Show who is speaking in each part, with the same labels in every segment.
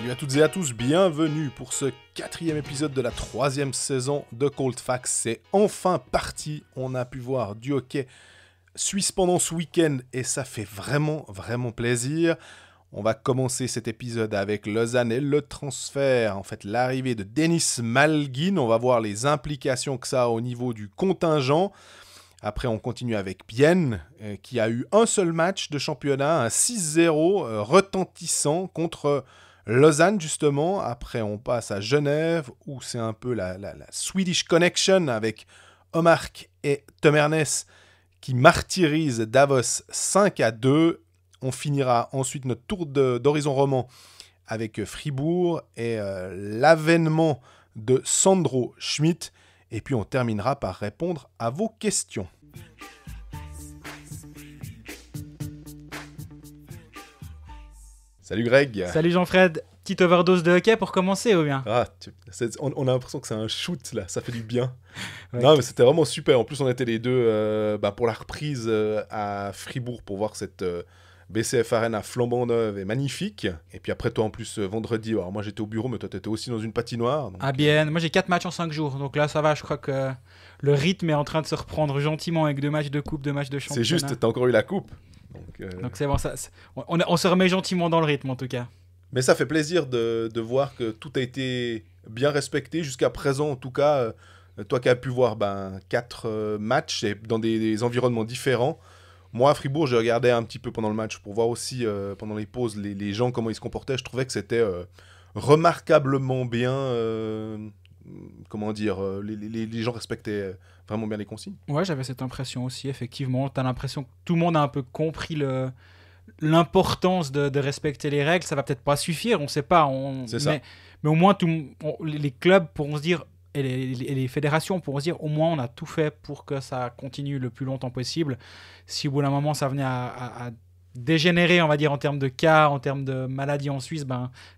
Speaker 1: Salut à toutes et à tous, bienvenue pour ce 4e épisode de la 3e saison de Cold Facts. C'est enfin parti, on a pu voir du hockey suisse pendant ce week-end et ça fait vraiment plaisir. On va commencer cet épisode avec Lausanne et le transfert, en fait l'arrivée de Denis Malgin. On va voir les implications que ça a au niveau du contingent. Après, on continue avec Bienne, qui a eu un seul match de championnat, un 6-0 retentissant contre Lausanne, justement. Après, on passe à Genève, où c'est un peu la Swedish Connection avec Omark et Tom Ernest qui martyrisent Davos 5-2. On finira ensuite notre tour d'horizon roman avec Fribourg et l'avènement de Sandro Schmidt. Et puis on terminera par répondre à vos questions. Salut Greg.
Speaker 2: Salut Jean-Fred. Petite overdose de hockey pour commencer ou bien?
Speaker 1: On a l'impression que c'est un shoot là, ça fait du bien.
Speaker 2: Ouais.
Speaker 1: Non mais c'était vraiment super. En plus on était les deux pour la reprise à Fribourg pour voir cette BCF Arena flambant neuve et magnifique. Et puis après toi en plus vendredi, alors moi j'étais au bureau mais toi t'étais aussi dans une patinoire. Donc...
Speaker 2: Ah bien, moi j'ai 4 matchs en 5 jours. Donc là ça va, je crois que le rythme est en train de se reprendre gentiment avec 2 matchs de coupe, 2 matchs de championnat.
Speaker 1: C'est juste, t'as encore eu la coupe.
Speaker 2: Donc c'est bon, on se remet gentiment dans le rythme en tout cas.
Speaker 1: Mais ça fait plaisir de voir que tout a été bien respecté jusqu'à présent. En tout cas, toi qui as pu voir 4 matchs et dans des environnements différents. Moi, à Fribourg, je regardais un petit peu pendant le match pour voir aussi, pendant les pauses, les gens, comment ils se comportaient. Je trouvais que c'était remarquablement bien. Les gens respectaient vraiment bien les consignes.
Speaker 2: Ouais, j'avais cette impression aussi, effectivement. T'as l'impression que tout le monde a un peu compris l'importance de respecter les règles. Ça va peut-être pas suffire, on sait pas.
Speaker 1: C'est ça.
Speaker 2: Mais au moins, les clubs pourront se dire, et les fédérations pourront se dire, au moins on a tout fait pour que ça continue le plus longtemps possible. Si au bout d'un moment ça venait à dégénérer, on va dire, en termes de cas, en termes de maladies en Suisse,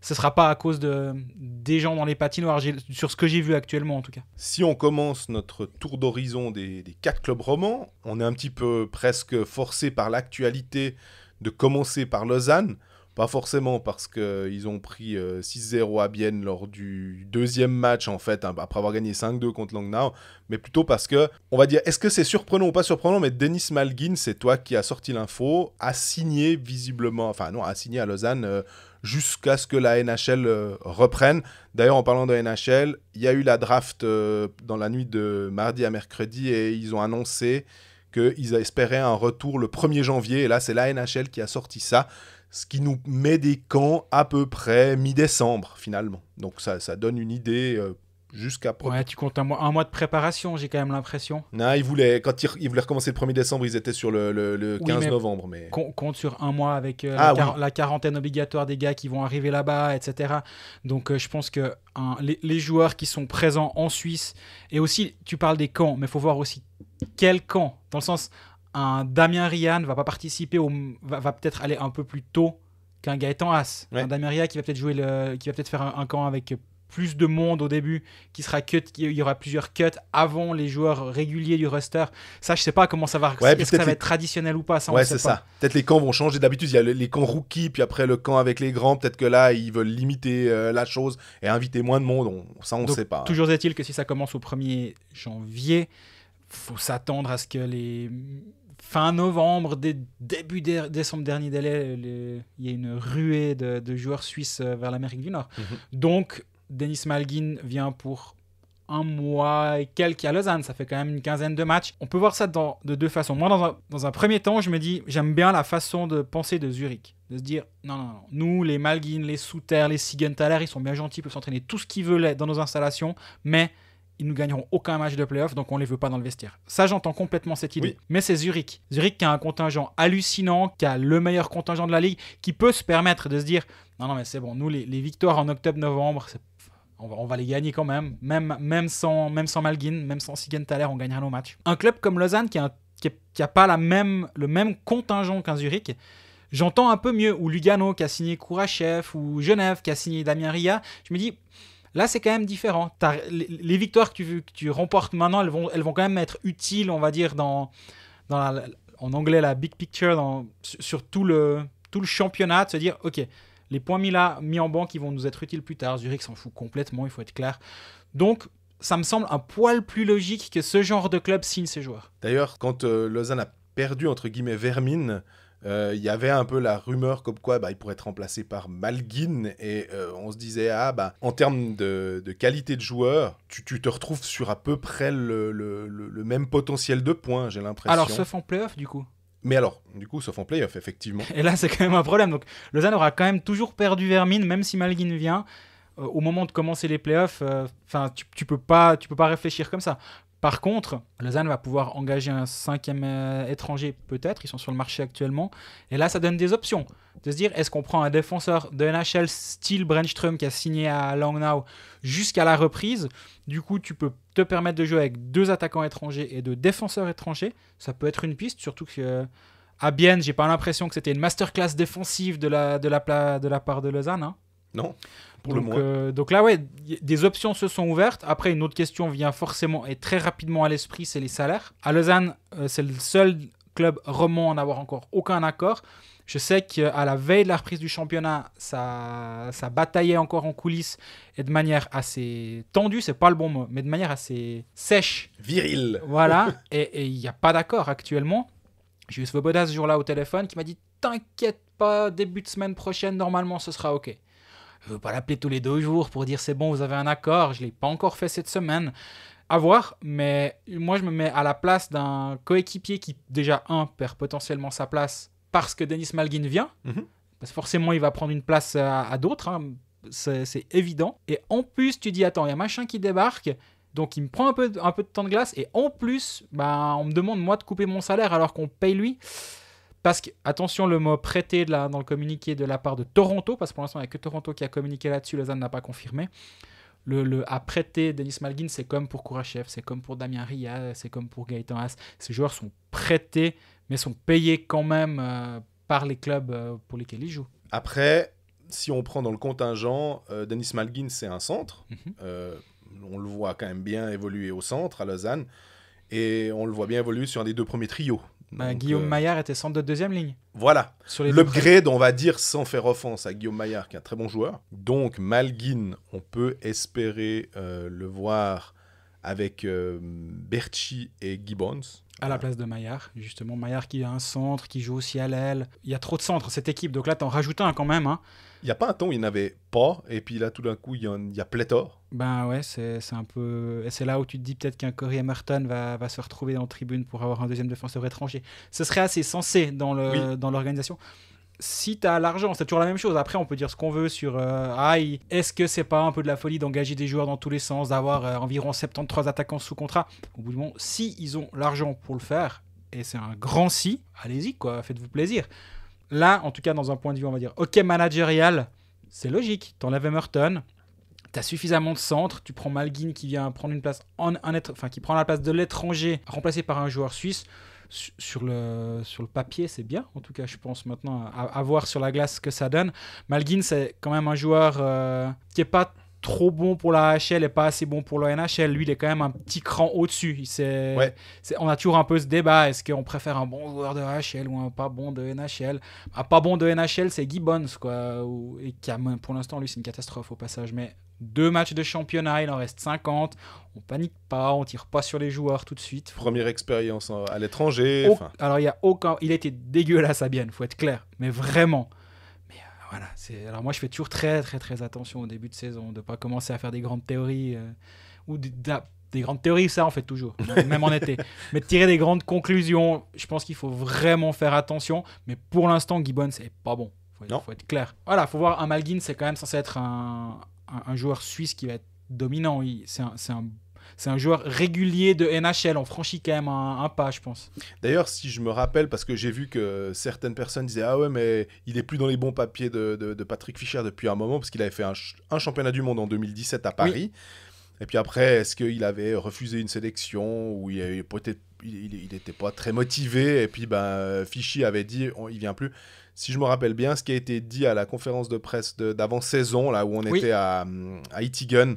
Speaker 2: ce sera pas à cause des gens dans les patinoires, sur ce que j'ai vu actuellement en tout cas.
Speaker 1: Si on commence notre tour d'horizon des 4 clubs romans, on est un petit peu presque forcé par l'actualité de commencer par Lausanne. Pas forcément parce qu'ils ont pris 6-0 à Bienne lors du 2e match, en fait, après avoir gagné 5-2 contre Langnau, mais plutôt parce que, on va dire, est-ce que c'est surprenant ou pas surprenant, mais Denis Malgin, c'est toi qui as sorti l'info, a signé à Lausanne jusqu'à ce que la NHL reprenne. D'ailleurs, en parlant de NHL, il y a eu la draft dans la nuit de mardi à mercredi et ils ont annoncé qu'ils espéraient un retour le 1er janvier, et là, c'est la NHL qui a sorti ça. Ce qui nous met des camps à peu près mi-décembre, finalement. Donc ça donne une idée jusqu'à...
Speaker 2: Ouais, tu comptes un mois de préparation, j'ai quand même l'impression.
Speaker 1: Non, quand ils voulaient recommencer le 1er décembre, ils étaient sur le 15 novembre. Mais...
Speaker 2: Compte sur un mois avec la quarantaine obligatoire des gars qui vont arriver là-bas, etc. Donc je pense que les joueurs qui sont présents en Suisse, et aussi, tu parles des camps, mais il faut voir aussi quel camp, dans le sens... Un Damien Rian va pas participer, va peut-être aller un peu plus tôt qu'un Gaëtan Haas. Ouais. Un Damien Rian qui va peut-être faire un camp avec plus de monde au début, qui sera cut, il y aura plusieurs cuts avant les joueurs réguliers du roster. Ça, je sais pas comment ça va. Est-ce que ça va être traditionnel ou pas, ça,
Speaker 1: ouais, c'est ça. Peut-être les camps vont changer. D'habitude, il y a les camps rookies, puis après le camp avec les grands. Peut-être que là, ils veulent limiter la chose et inviter moins de monde. On sait pas.
Speaker 2: Toujours est-il que si ça commence au 1er janvier, faut s'attendre à ce que les fin novembre, début décembre dernier délai, il y a une ruée de joueurs suisses vers l'Amérique du Nord. Donc, Denis Malgin vient pour 1 mois et quelques à Lausanne. Ça fait quand même une quinzaine de matchs. On peut voir ça de 2 façons. Moi, dans un premier temps, je me dis, j'aime bien la façon de penser de Zurich. De se dire, non. Nous, les Malgin, les Souter, les Siegenthaler, ils sont bien gentils, ils peuvent s'entraîner tout ce qu'ils veulent dans nos installations, mais... ils ne gagneront aucun match de play-off, donc on ne les veut pas dans le vestiaire. Ça, j'entends complètement cette idée. Oui. Mais c'est Zurich. Zurich qui a un contingent hallucinant, qui a le meilleur contingent de la Ligue, qui peut se permettre de se dire « Non, mais c'est bon, nous, les victoires en octobre-novembre, on va les gagner quand même. Même sans Malgin, même sans Siegenthaler, on gagnera nos matchs. » Un club comme Lausanne, qui a pas le même contingent qu'un Zurich, j'entends un peu mieux. Ou Lugano, qui a signé Kourachev, ou Genève, qui a signé Damien Ria. Je me dis... Là, c'est quand même différent. Les victoires que tu remportes maintenant, elles vont quand même être utiles, on va dire, en anglais, la big picture, sur tout le championnat, de se dire, OK, Les points mis en banque, ils vont nous être utiles plus tard. Zurich s'en fout complètement, il faut être clair. Donc, ça me semble un poil plus logique que ce genre de club signe ses joueurs.
Speaker 1: D'ailleurs, quand Lausanne a perdu, entre guillemets, Vermin, il y avait un peu la rumeur comme quoi il pourrait être remplacé par Malguin, et on se disait, en termes de qualité de joueur, tu te retrouves sur à peu près le même potentiel de points, j'ai l'impression.
Speaker 2: Alors, sauf en play-off, du coup.
Speaker 1: Mais alors, du coup, sauf en play-off, effectivement.
Speaker 2: Et là, c'est quand même un problème. Donc, Lausanne aura quand même toujours perdu Vermin, même si Malguin vient. Au moment de commencer les playoffs, tu peux pas réfléchir comme ça. Par contre, Lausanne va pouvoir engager un 5e étranger, peut-être. Ils sont sur le marché actuellement. Et là, ça donne des options. De se dire, est-ce qu'on prend un défenseur de NHL style Brännström qui a signé à Langnau jusqu'à la reprise. Du coup, tu peux te permettre de jouer avec 2 attaquants étrangers et 2 défenseurs étrangers. Ça peut être une piste, surtout que à Bienne, j'ai pas l'impression que c'était une masterclass défensive de la part de Lausanne. Hein.
Speaker 1: Non, pour le moins.
Speaker 2: Donc là, ouais, des options se sont ouvertes. Après, une autre question vient forcément et très rapidement à l'esprit, c'est les salaires. À Lausanne, c'est le seul club romand à n'avoir encore aucun accord. Je sais qu'à la veille de la reprise du championnat, ça bataillait encore en coulisses et de manière assez tendue, c'est pas le bon mot, mais de manière assez sèche.
Speaker 1: Viril.
Speaker 2: Voilà, et il n'y a pas d'accord actuellement. J'ai eu Svoboda ce jour-là au téléphone qui m'a dit « T'inquiète pas, début de semaine prochaine, normalement, ce sera OK ». Je ne veux pas l'appeler tous les 2 jours pour dire « C'est bon, vous avez un accord ». Je ne l'ai pas encore fait cette semaine. À voir, mais moi, je me mets à la place d'un coéquipier qui, déjà, perd potentiellement sa place parce que Denis Malguin vient. Parce que forcément, il va prendre une place à d'autres. Hein. C'est évident. Et en plus, tu dis « Attends, il y a machin qui débarque ». Donc, il me prend un peu de temps de glace. Et en plus, on me demande, moi, de couper mon salaire alors qu'on paye lui. Parce que, attention, le mot prêté dans le communiqué de la part de Toronto, parce que pour l'instant, il n'y a que Toronto qui a communiqué là-dessus. Lausanne n'a pas confirmé. À prêter Denis Malguin, c'est comme pour Kourachev, c'est comme pour Damien Ria, c'est comme pour Gaëtan Haas. Ces joueurs sont prêtés, mais sont payés quand même par les clubs pour lesquels ils jouent.
Speaker 1: Après, si on prend dans le contingent, Denis Malguin, c'est un centre. On le voit quand même bien évoluer au centre à Lausanne, et on le voit bien évoluer sur un des 2 premiers trios. Donc,
Speaker 2: Guillaume Maillard était centre de 2e ligne.
Speaker 1: Voilà, l'upgrade, on va dire, sans faire offense à Guillaume Maillard, qui est un très bon joueur. Donc Malguin, on peut espérer le voir avec Berchi et Gibbons.
Speaker 2: À la place de Maillard, justement. Maillard qui a un centre, qui joue aussi à l'aile. Il y a trop de centres, cette équipe. Donc là, t'en rajoutes un quand même. Hein.
Speaker 1: Il n'y a pas un temps où il n'y en avait pas, et puis là, tout d'un coup, il y a pléthore.
Speaker 2: Ouais, c'est un peu... Et c'est là où tu te dis peut-être qu'un Corey Emerton va se retrouver en tribune pour avoir un 2e défenseur étranger. Ce serait assez sensé dans l'organisation. Si tu as l'argent, c'est toujours la même chose. Après, on peut dire ce qu'on veut sur est-ce que c'est pas un peu de la folie d'engager des joueurs dans tous les sens, d'avoir environ 73 attaquants sous contrat. Au bout du moment, si ils ont l'argent pour le faire, et c'est un grand si, allez-y, quoi, faites-vous plaisir. Là, en tout cas, dans un point de vue, on va dire, ok, managérial, c'est logique. T'enlèves Emerton, t'as suffisamment de centres, tu prends Malguin qui vient prendre une place, qui prend la place de l'étranger, remplacé par un joueur suisse. Sur le papier, c'est bien, en tout cas, je pense maintenant à voir sur la glace ce que ça donne. Malguin, c'est quand même un joueur qui n'est pas trop bon pour la AHL et pas assez bon pour la NHL. Lui, il est quand même un petit cran au-dessus. On a toujours un peu ce débat. Est-ce qu'on préfère un bon joueur de AHL ou un pas bon de NHL? Un pas bon de NHL, c'est Gibbons, quoi. Et qui pour l'instant, lui, c'est une catastrophe au passage. Mais 2 matchs de championnat, il en reste 50. On panique pas, on tire pas sur les joueurs tout de suite.
Speaker 1: Première expérience à l'étranger.
Speaker 2: Alors, il a été dégueulasse à Bienne, faut être clair. Mais vraiment. Voilà, alors moi je fais toujours très très très attention au début de saison, de ne pas commencer à faire des grandes théories, ou des grandes théories, ça on fait toujours, même en été. Mais de tirer des grandes conclusions, je pense qu'il faut vraiment faire attention, mais pour l'instant Gibbons c'est pas bon, faut être clair. Faut voir, un Malguin c'est quand même censé être un joueur suisse qui va être dominant, c'est un joueur régulier de NHL. On franchit quand même un pas, je pense.
Speaker 1: D'ailleurs, si je me rappelle, parce que j'ai vu que certaines personnes disaient « Ah ouais, mais il est plus dans les bons papiers de Patrick Fischer depuis un moment, parce qu'il avait fait un championnat du monde en 2017 à Paris. » Et puis après, est-ce qu'il avait refusé une sélection, ou il n'était pas très motivé, et puis Fischer avait dit « Il vient plus ». Si je me rappelle bien, ce qui a été dit à la conférence de presse d'avant-saison, là où on était à Ittigen,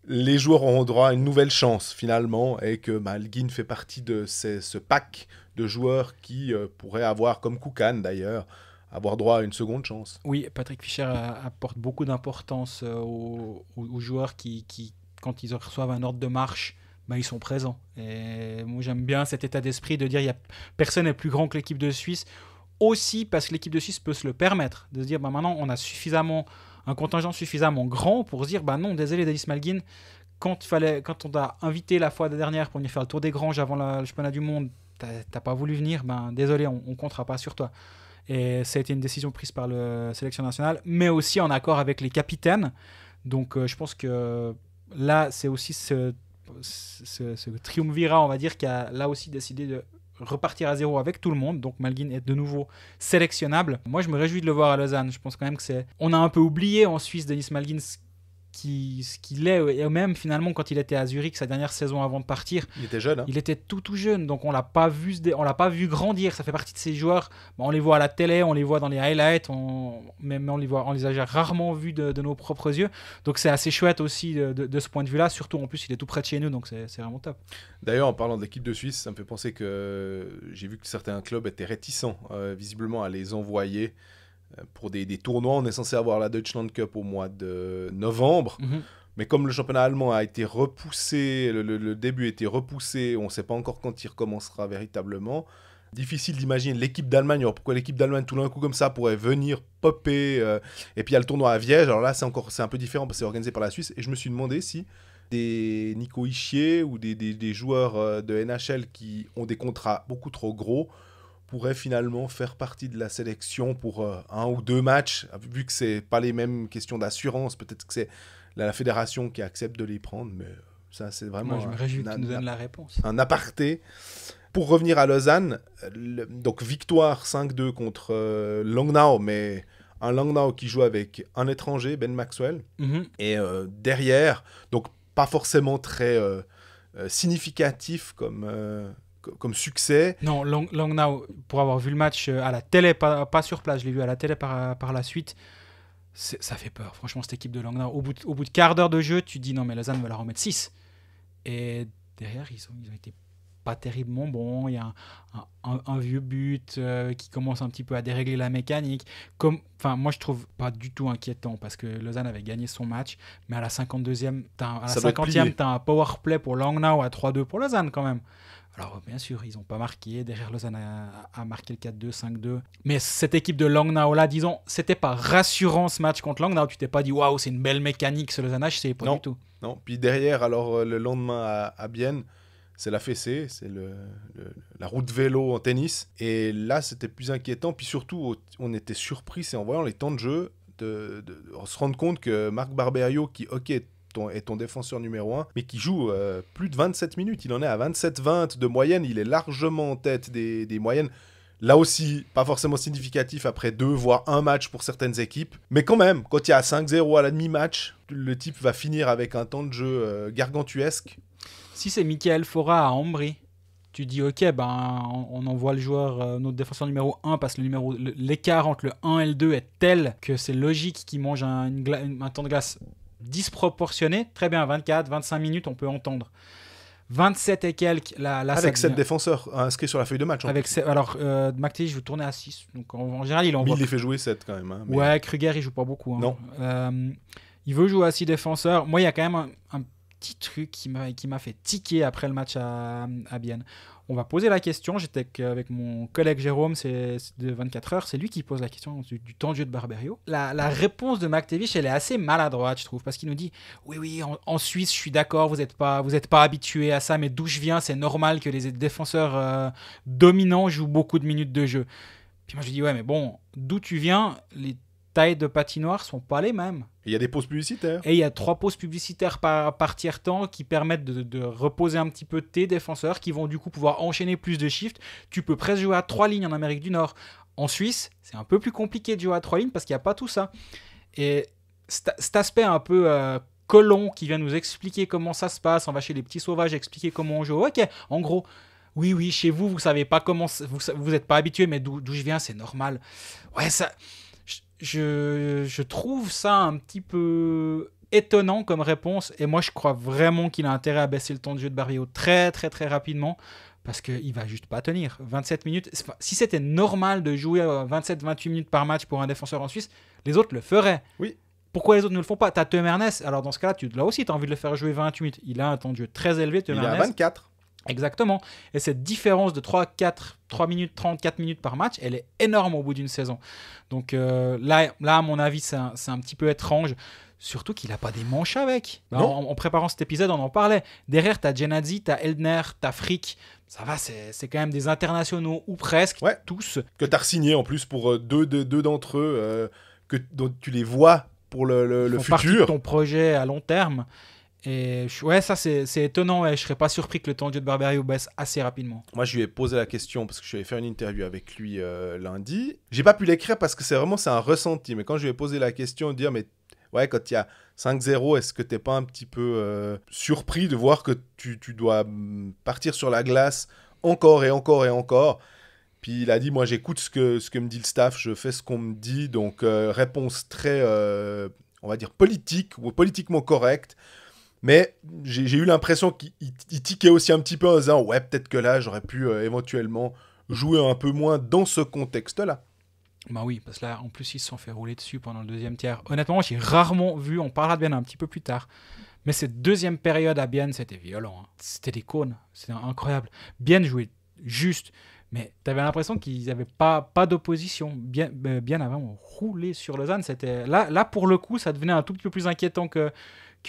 Speaker 1: les joueurs auront droit à une nouvelle chance finalement, et que Malguin fait partie de ce pack de joueurs qui pourraient avoir, comme Koukan d'ailleurs, avoir droit à une seconde chance.
Speaker 2: Oui, Patrick Fischer apporte beaucoup d'importance aux joueurs qui, quand ils reçoivent un ordre de marche, ben, ils sont présents. Et moi, j'aime bien cet état d'esprit de dire personne n'est plus grand que l'équipe de Suisse, aussi parce que l'équipe de Suisse peut se le permettre, de se dire maintenant on a un contingent suffisamment grand pour se dire non, désolé Denis Malgin, quand on t'a invité la fois dernière pour venir faire le tour des Granges avant le championnat du monde, t'as pas voulu venir, désolé, on comptera pas sur toi. Et ça a été une décision prise par la sélection nationale, mais aussi en accord avec les capitaines. Donc je pense que là, c'est aussi ce triumvirat, on va dire, qui a là aussi décidé de repartir à zéro avec tout le monde. Donc Malgin est de nouveau sélectionnable. Moi, je me réjouis de le voir à Lausanne. Je pense quand même que on a un peu oublié en Suisse Denis Malgin ce qu'il est, et même finalement quand il était à Zurich sa dernière saison avant de partir,
Speaker 1: il était jeune,
Speaker 2: il était tout jeune, donc on l'a pas vu grandir. Ça fait partie de ces joueurs, on les voit à la télé, on les voit dans les highlights, mais on les a rarement vus de nos propres yeux, donc c'est assez chouette aussi de ce point de vue là, surtout en plus il est tout près de chez nous, donc c'est vraiment top.
Speaker 1: D'ailleurs, en parlant de l'équipe de Suisse, ça me fait penser que j'ai vu que certains clubs étaient réticents visiblement à les envoyer pour des tournois. On est censé avoir la Deutschland Cup au mois de novembre, mais comme le championnat allemand a été repoussé, le début a été repoussé, on ne sait pas encore quand il recommencera véritablement. Difficile d'imaginer l'équipe d'Allemagne. Alors pourquoi l'équipe d'Allemagne tout d'un coup comme ça pourrait venir popper et puis il y a le tournoi à Viège. Alors là c'est un peu différent parce que c'est organisé par la Suisse, et je me suis demandé si des Nico Hischier ou des joueurs de NHL qui ont des contrats beaucoup trop gros pourrait finalement faire partie de la sélection pour 1 ou 2 matchs, vu que c'est pas les mêmes questions d'assurance. Peut-être que c'est la fédération qui accepte de les prendre, mais ça c'est vraiment...
Speaker 2: Moi, je me réjouis que tu nous donnes la réponse.
Speaker 1: Un aparté. Pour revenir à Lausanne, donc victoire 5-2 contre Langnau, mais un Langnau qui joue avec un étranger, Ben Maxwell, et derrière, donc pas forcément très significatif comme succès.
Speaker 2: Non, Langnau, pour avoir vu le match à la télé, pas sur place, je l'ai vu à la télé par la suite, ça fait peur. Franchement, cette équipe de Langnau, au bout de quart d'heure de jeu, tu te dis non, mais Lausanne va leur en mettre 6. Et derrière, ils ont été pas terriblement bons. Il y a un vieux but qui commence un petit peu à dérégler la mécanique. Moi, je trouve pas du tout inquiétant parce que Lausanne avait gagné son match, mais à la 52e, à la 50e, tu as un power play pour Langnau à 3-2 pour Lausanne quand même. Alors, bien sûr, ils n'ont pas marqué. Derrière, Lausanne a marqué le 4-2, 5-2. Mais cette équipe de Langnau-là, disons, c'était pas rassurant ce match contre Langnau. Tu t'es pas dit, waouh, c'est une belle mécanique ce Lausanne HC, pas du tout.
Speaker 1: Non, puis derrière, alors le lendemain à Bienne, c'est la fessée, c'est la route vélo en tennis. Et là, c'était plus inquiétant. Puis surtout, on était surpris, c'est en voyant les temps de jeu, de se rendre compte que Marc Barberio, qui, est ton défenseur numéro 1, mais qui joue plus de 27 minutes. Il en est à 27-20 de moyenne. Il est largement en tête des moyennes. Là aussi, pas forcément significatif après 2 voire 1 match pour certaines équipes. Mais quand même, quand il y a 5-0 à la demi-match, le type va finir avec un temps de jeu gargantuesque.
Speaker 2: Si c'est Michael Fora à Ambry, tu dis ok, on envoie le joueur, notre défenseur numéro 1, parce que l'écart entre le 1 et le 2 est tel que c'est logique qu'il mange un temps de glace disproportionné. Très bien, 24, 25 minutes, on peut entendre. 27 et quelques, là
Speaker 1: avec 7 défenseurs inscrits sur la feuille de match.
Speaker 2: Alors, McTavish, je veux tourner à 6. Donc, en général, il envoie.
Speaker 1: Mais il les fait jouer 7 quand même. Mais...
Speaker 2: Ouais, Kruger, il joue pas beaucoup.
Speaker 1: Non.
Speaker 2: Il veut jouer à 6 défenseurs. Moi, il y a quand même un petit truc qui m'a fait tiquer après le match à Bienne. On va poser la question. J'étais avec mon collègue Jérôme, c'est de 24 heures. C'est lui qui pose la question du temps de jeu de Barberio. La réponse de McTavish, elle est assez maladroite, je trouve, parce qu'il nous dit oui, en Suisse, je suis d'accord, vous n'êtes pas habitué à ça, mais d'où je viens, c'est normal que les défenseurs dominants jouent beaucoup de minutes de jeu. Puis moi, je lui dis ouais, mais bon, d'où tu viens, les tailles de patinoire sont pas les mêmes.
Speaker 1: Il y a des pauses publicitaires.
Speaker 2: Et il y a 3 pauses publicitaires par tiers-temps qui permettent de reposer un petit peu tes défenseurs, qui vont du coup pouvoir enchaîner plus de shifts. Tu peux presque jouer à 3 lignes en Amérique du Nord. En Suisse, c'est un peu plus compliqué de jouer à 3 lignes parce qu'il n'y a pas tout ça. Et cet aspect un peu colon qui vient nous expliquer comment ça se passe, on va chez les petits sauvages expliquer comment on joue. Ok, en gros, oui, chez vous, vous savez pas comment, vous n'êtes pas habitué, mais d'où je viens, c'est normal. Ouais, ça... Je trouve ça un petit peu étonnant comme réponse, et moi je crois vraiment qu'il a intérêt à baisser le temps de jeu de Barberio très très très rapidement, parce qu'il va juste pas tenir. 27 minutes, si c'était normal de jouer 27-28 minutes par match pour un défenseur en Suisse, les autres le feraient.
Speaker 1: Oui.
Speaker 2: Pourquoi les autres ne le font pas? T'as Théo Ernest, alors dans ce cas-là, là aussi, tu as envie de le faire jouer 28 minutes. Il a un temps de jeu très élevé, Théo Ernest.
Speaker 1: Il est à 24.
Speaker 2: Exactement. Et cette différence de 3 minutes 34 minutes par match, elle est énorme au bout d'une saison. Donc là, à mon avis, c'est un petit peu étrange. Surtout qu'il n'a pas des manches avec. En préparant cet épisode, on en parlait. Derrière, tu as Genadzi, tu as Eldner, tu as Frick. Ça va, c'est quand même des internationaux, ou presque, tous.
Speaker 1: Que tu as signé en plus pour deux d'entre eux, dont tu les vois pour le
Speaker 2: futur. Partie de ton projet à long terme. Et ça c'est étonnant. Je serais pas surpris que le temps de jeu de Barberio baisse assez rapidement.
Speaker 1: Moi, je lui ai posé la question parce que je suis allé faire une interview avec lui lundi. J'ai pas pu l'écrire parce que c'est un ressenti. Mais quand je lui ai posé la question, dire mais ouais, quand il y a 5-0, est-ce que t'es pas un petit peu surpris de voir que tu dois partir sur la glace encore et encore et encore? Puis il a dit, moi j'écoute ce que me dit le staff, je fais ce qu'on me dit. Donc réponse très, on va dire, politique ou politiquement correcte. Mais j'ai eu l'impression qu'il tiquait aussi un petit peu en disant, ouais, peut-être que là j'aurais pu éventuellement jouer un peu moins dans ce contexte-là.
Speaker 2: Bah oui, parce que là, en plus, ils se sont fait rouler dessus pendant le deuxième tiers. Honnêtement, j'ai rarement vu, on parlera de Bienne un petit peu plus tard, mais cette deuxième période à Bienne, c'était violent. Hein. C'était des cônes, c'était incroyable. Bienne jouait juste, mais tu avais l'impression qu'ils n'avaient pas d'opposition. Bienne a vraiment roulé sur Lausanne. Là, pour le coup, ça devenait un tout petit peu plus inquiétant que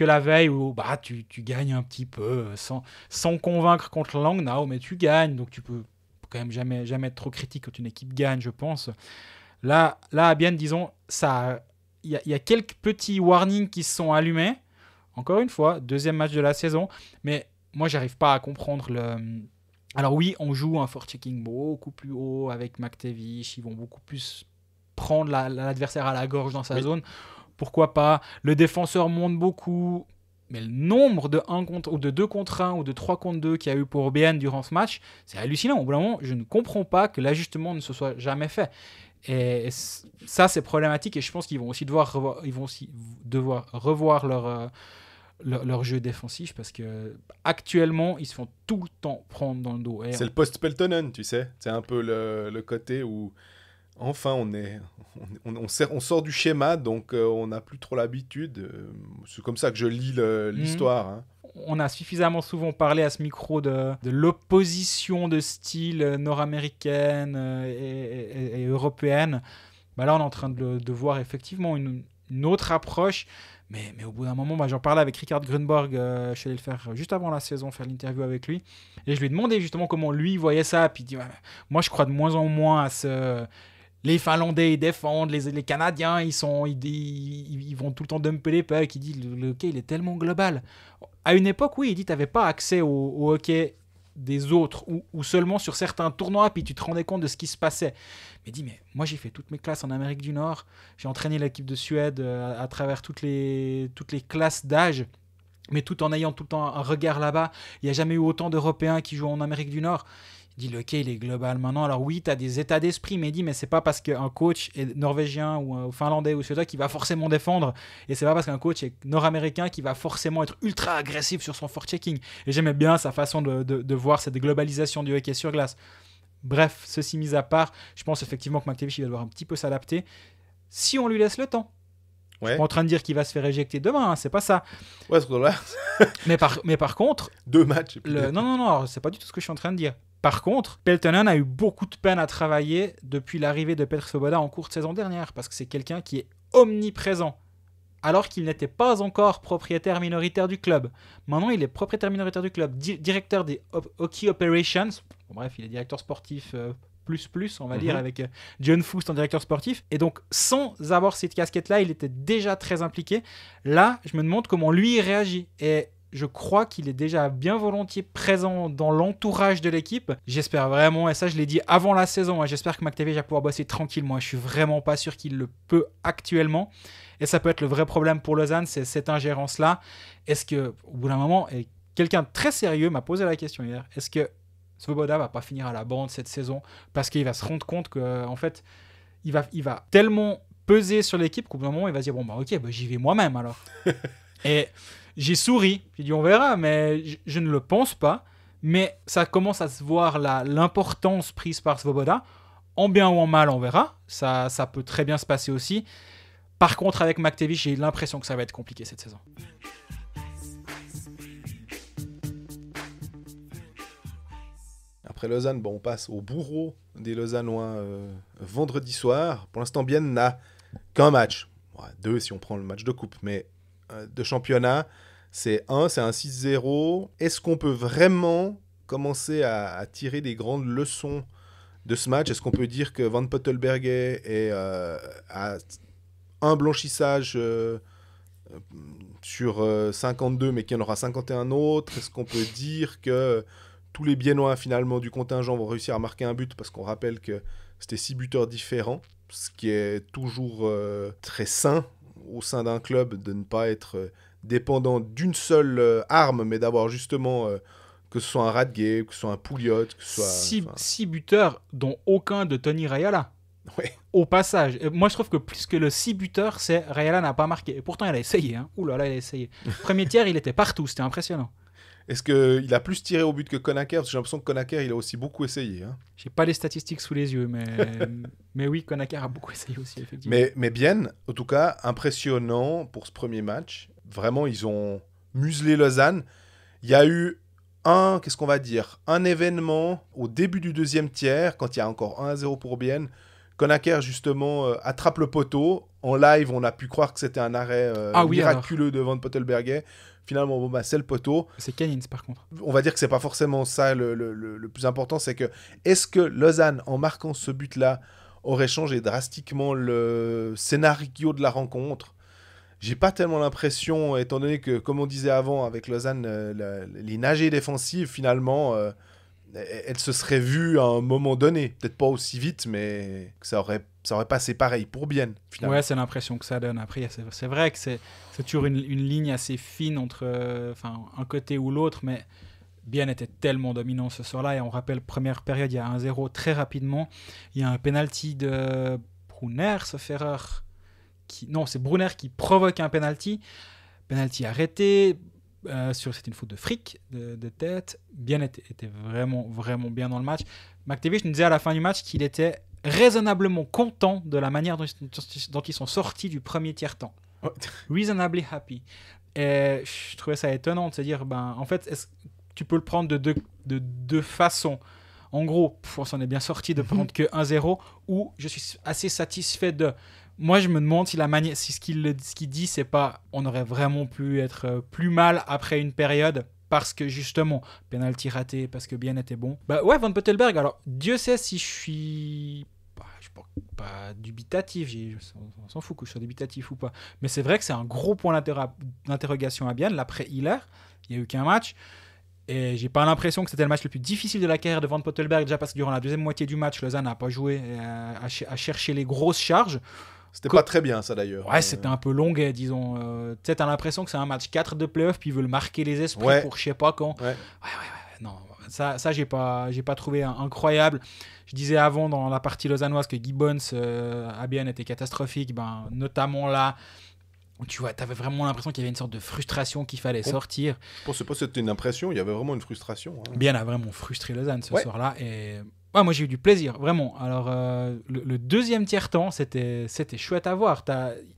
Speaker 2: la veille où tu gagnes un petit peu sans convaincre contre Langnau, mais tu gagnes, donc tu peux quand même jamais être trop critique quand une équipe gagne, je pense. Là, à Bienne, disons, il y a quelques petits warnings qui se sont allumés. Encore une fois, deuxième match de la saison. Mais moi, j'arrive pas à comprendre Alors oui, on joue un forechecking beaucoup plus haut avec McTavish. Ils vont beaucoup plus prendre l'adversaire à la gorge dans sa zone. Pourquoi pas? Le défenseur monte beaucoup. Mais le nombre de 2 contre 1 ou de 3 contre 2 qu'il y a eu pour Bienne durant ce match, c'est hallucinant. Au bout d'un moment, je ne comprends pas que l'ajustement ne se soit jamais fait. Et ça, c'est problématique. Et je pense qu'ils vont aussi devoir revoir leur jeu défensif parce que actuellement, ils se font tout le temps prendre dans le dos.
Speaker 1: C'est le post-Peltonen, tu sais. C'est un peu le côté où enfin on sort du schéma, donc on n'a plus trop l'habitude. C'est comme ça que je lis l'histoire. Hein.
Speaker 2: On a suffisamment souvent parlé à ce micro de l'opposition de style nord-américaine et européenne. Là, on est en train de voir effectivement une autre approche. Mais au bout d'un moment, j'en parlais avec Richard Grunborg, je suis allé le faire juste avant la saison, faire l'interview avec lui. Et je lui ai demandé justement comment lui voyait ça. Puis il dit, moi je crois de moins en moins à les Finlandais, ils défendent, les Canadiens, ils vont tout le temps dumper les pucks. Il dit, le hockey, il est tellement global. À une époque, oui, il dit, tu n'avais pas accès au hockey des autres ou seulement sur certains tournois, puis tu te rendais compte de ce qui se passait. Mais il dit, mais moi, j'ai fait toutes mes classes en Amérique du Nord. J'ai entraîné l'équipe de Suède à travers toutes les classes d'âge, mais tout en ayant tout le temps un regard là-bas. Il n'y a jamais eu autant d'Européens qui jouent en Amérique du Nord. Il dit, le hockey, il est global maintenant. Alors oui, tu as des états d'esprit, mais il dit, mais c'est pas parce qu'un coach est norvégien ou finlandais ou suédois qui va forcément défendre. Et c'est pas parce qu'un coach est nord-américain qui va forcément être ultra agressif sur son forechecking. Et j'aimais bien sa façon de voir cette globalisation du hockey sur glace. Bref, ceci mis à part, je pense effectivement que McTavish va devoir un petit peu s'adapter si on lui laisse le temps. Ouais. Je suis pas en train de dire qu'il va se faire éjecter demain, hein, c'est pas ça.
Speaker 1: Ouais, c'est là.
Speaker 2: mais par contre...
Speaker 1: 2 matchs.
Speaker 2: Non, c'est pas du tout ce que je suis en train de dire. Par contre, Peltonen a eu beaucoup de peine à travailler depuis l'arrivée de Petr Svoboda en cours de saison dernière, parce que c'est quelqu'un qui est omniprésent, alors qu'il n'était pas encore propriétaire minoritaire du club. Maintenant, il est propriétaire minoritaire du club, directeur des Hockey Operations. Bref, il est directeur sportif plus, on va dire, avec John Foust en directeur sportif. Et donc, sans avoir cette casquette-là, il était déjà très impliqué. Là, je me demande comment lui réagit. Et je crois qu'il est déjà bien volontiers présent dans l'entourage de l'équipe. J'espère vraiment, et ça je l'ai dit avant la saison, j'espère que McTavish va pouvoir bosser tranquillement. Je suis vraiment pas sûr qu'il le peut actuellement. Et ça peut être le vrai problème pour Lausanne, c'est cette ingérence-là. Est-ce que, au bout d'un moment, et quelqu'un de très sérieux m'a posé la question hier, est-ce que Svoboda va pas finir à la bande cette saison parce qu'il va se rendre compte qu'en fait, il va tellement peser sur l'équipe qu'au bout d'un moment, il va se dire, j'y vais moi-même alors. Et j'ai souri, j'ai dit on verra, mais je ne le pense pas. mais ça commence à se voir l'importance prise par Svoboda. En bien ou en mal, on verra. Ça peut très bien se passer aussi. Par contre, avec McTavish, j'ai l'impression que ça va être compliqué cette saison.
Speaker 1: Après Lausanne, on passe au bourreau des Lausannois vendredi soir. Pour l'instant, Bienne n'a qu'un match. Ouais, 2 si on prend le match de coupe, mais de championnat, c'est un 6-0. Est-ce qu'on peut vraiment commencer à tirer des grandes leçons de ce match? Est-ce qu'on peut dire que Van Pottelberge a un blanchissage sur 52, mais qu'il y en aura 51 autres? Est-ce qu'on peut dire que tous les Biennois finalement du contingent vont réussir à marquer un but? Parce qu'on rappelle que c'était 6 buteurs différents, ce qui est toujours très sain au sein d'un club, de ne pas être dépendant d'une seule arme, mais d'avoir justement que ce soit un Radgay, que ce soit un Pouliot, que ce soit...
Speaker 2: 6 buteurs, dont aucun de Tony Rayala.
Speaker 1: Ouais.
Speaker 2: Au passage, moi je trouve que plus que le 6 buteurs, c'est Rayala n'a pas marqué. Et pourtant il a essayé. Ouh là là, il a essayé. Premier tiers, il était partout, c'était impressionnant.
Speaker 1: Est-ce qu'il a plus tiré au but que Conacher? Parce que j'ai l'impression que Conacher, il a aussi beaucoup essayé.
Speaker 2: J'ai pas les statistiques sous les yeux, mais oui, Conacher a beaucoup essayé aussi, effectivement.
Speaker 1: Mais bien, en tout cas, impressionnant pour ce premier match. Vraiment, ils ont muselé Lausanne. Il y a eu un événement au début du deuxième tiers, quand il y a encore 1-0 pour Bienne. Conacher, justement, attrape le poteau. En live, on a pu croire que c'était un arrêt miraculeux de Van Pottelberge. Finalement, c'est le poteau.
Speaker 2: C'est Canins, par contre.
Speaker 1: On va dire que c'est pas forcément ça le plus important. C'est que, est-ce que Lausanne, en marquant ce but-là, aurait changé drastiquement le scénario de la rencontre? J'ai pas tellement l'impression, étant donné que, comme on disait avant, avec Lausanne, les nageées défensives, finalement, elles se seraient vues à un moment donné. Peut-être pas aussi vite, mais que ça aurait passé pareil pour Bienne, finalement.
Speaker 2: Ouais, c'est l'impression que ça donne. Après, c'est vrai que c'est toujours une ligne assez fine entre un côté ou l'autre, mais Bienne était tellement dominant ce soir-là. Et on rappelle, première période, il y a 1-0 très rapidement. Il y a un penalty de Brunner, sauf erreur. Non, c'est Brunner qui provoque un penalty. Penalty arrêté. C'est une faute de fric, de tête. Bienne était vraiment, vraiment bien dans le match. McTavish nous disait à la fin du match qu'il était raisonnablement content de la manière dont ils sont sortis du premier tiers-temps. Reasonably happy. Et je trouvais ça étonnant de se dire, en fait, tu peux le prendre de deux façons. En gros, on s'en est bien sorti de prendre que 1-0, ou je suis assez satisfait de... Moi, je me demande si ce qu'il dit, c'est pas on aurait vraiment pu être plus mal après une période parce que justement, penalty raté, parce que bien était bon. Van Pottelberge, alors Dieu sait si je suis pas dubitatif, on s'en fout que je sois dubitatif ou pas. Mais c'est vrai que c'est un gros point d'interrogation à Bienne. L'après Hiller, il n'y a eu qu'un match. Et j'ai pas l'impression que c'était le match le plus difficile de la carrière de Van Pottelberge, déjà parce que durant la deuxième moitié du match, Lausanne n'a pas joué à chercher les grosses charges.
Speaker 1: C'était pas très bien, ça, d'ailleurs.
Speaker 2: Ouais, c'était un peu longuet, disons. Tu sais, t'as l'impression que c'est un match 4 de play-off, puis ils veulent marquer les esprits pour je sais pas quand. Ouais. Non, ça j'ai pas trouvé incroyable. Je disais avant, dans la partie lausannoise, que Gibbons à Bienne était catastrophique, notamment là. Tu vois, t'avais vraiment l'impression qu'il y avait une sorte de frustration qu'il fallait sortir.
Speaker 1: Je pensais pas que c'était une impression, il y avait vraiment une frustration.
Speaker 2: Bienne a vraiment frustré Lausanne ce soir-là, et... Ouais, moi j'ai eu du plaisir, vraiment. Alors le deuxième tiers-temps, c'était chouette à voir.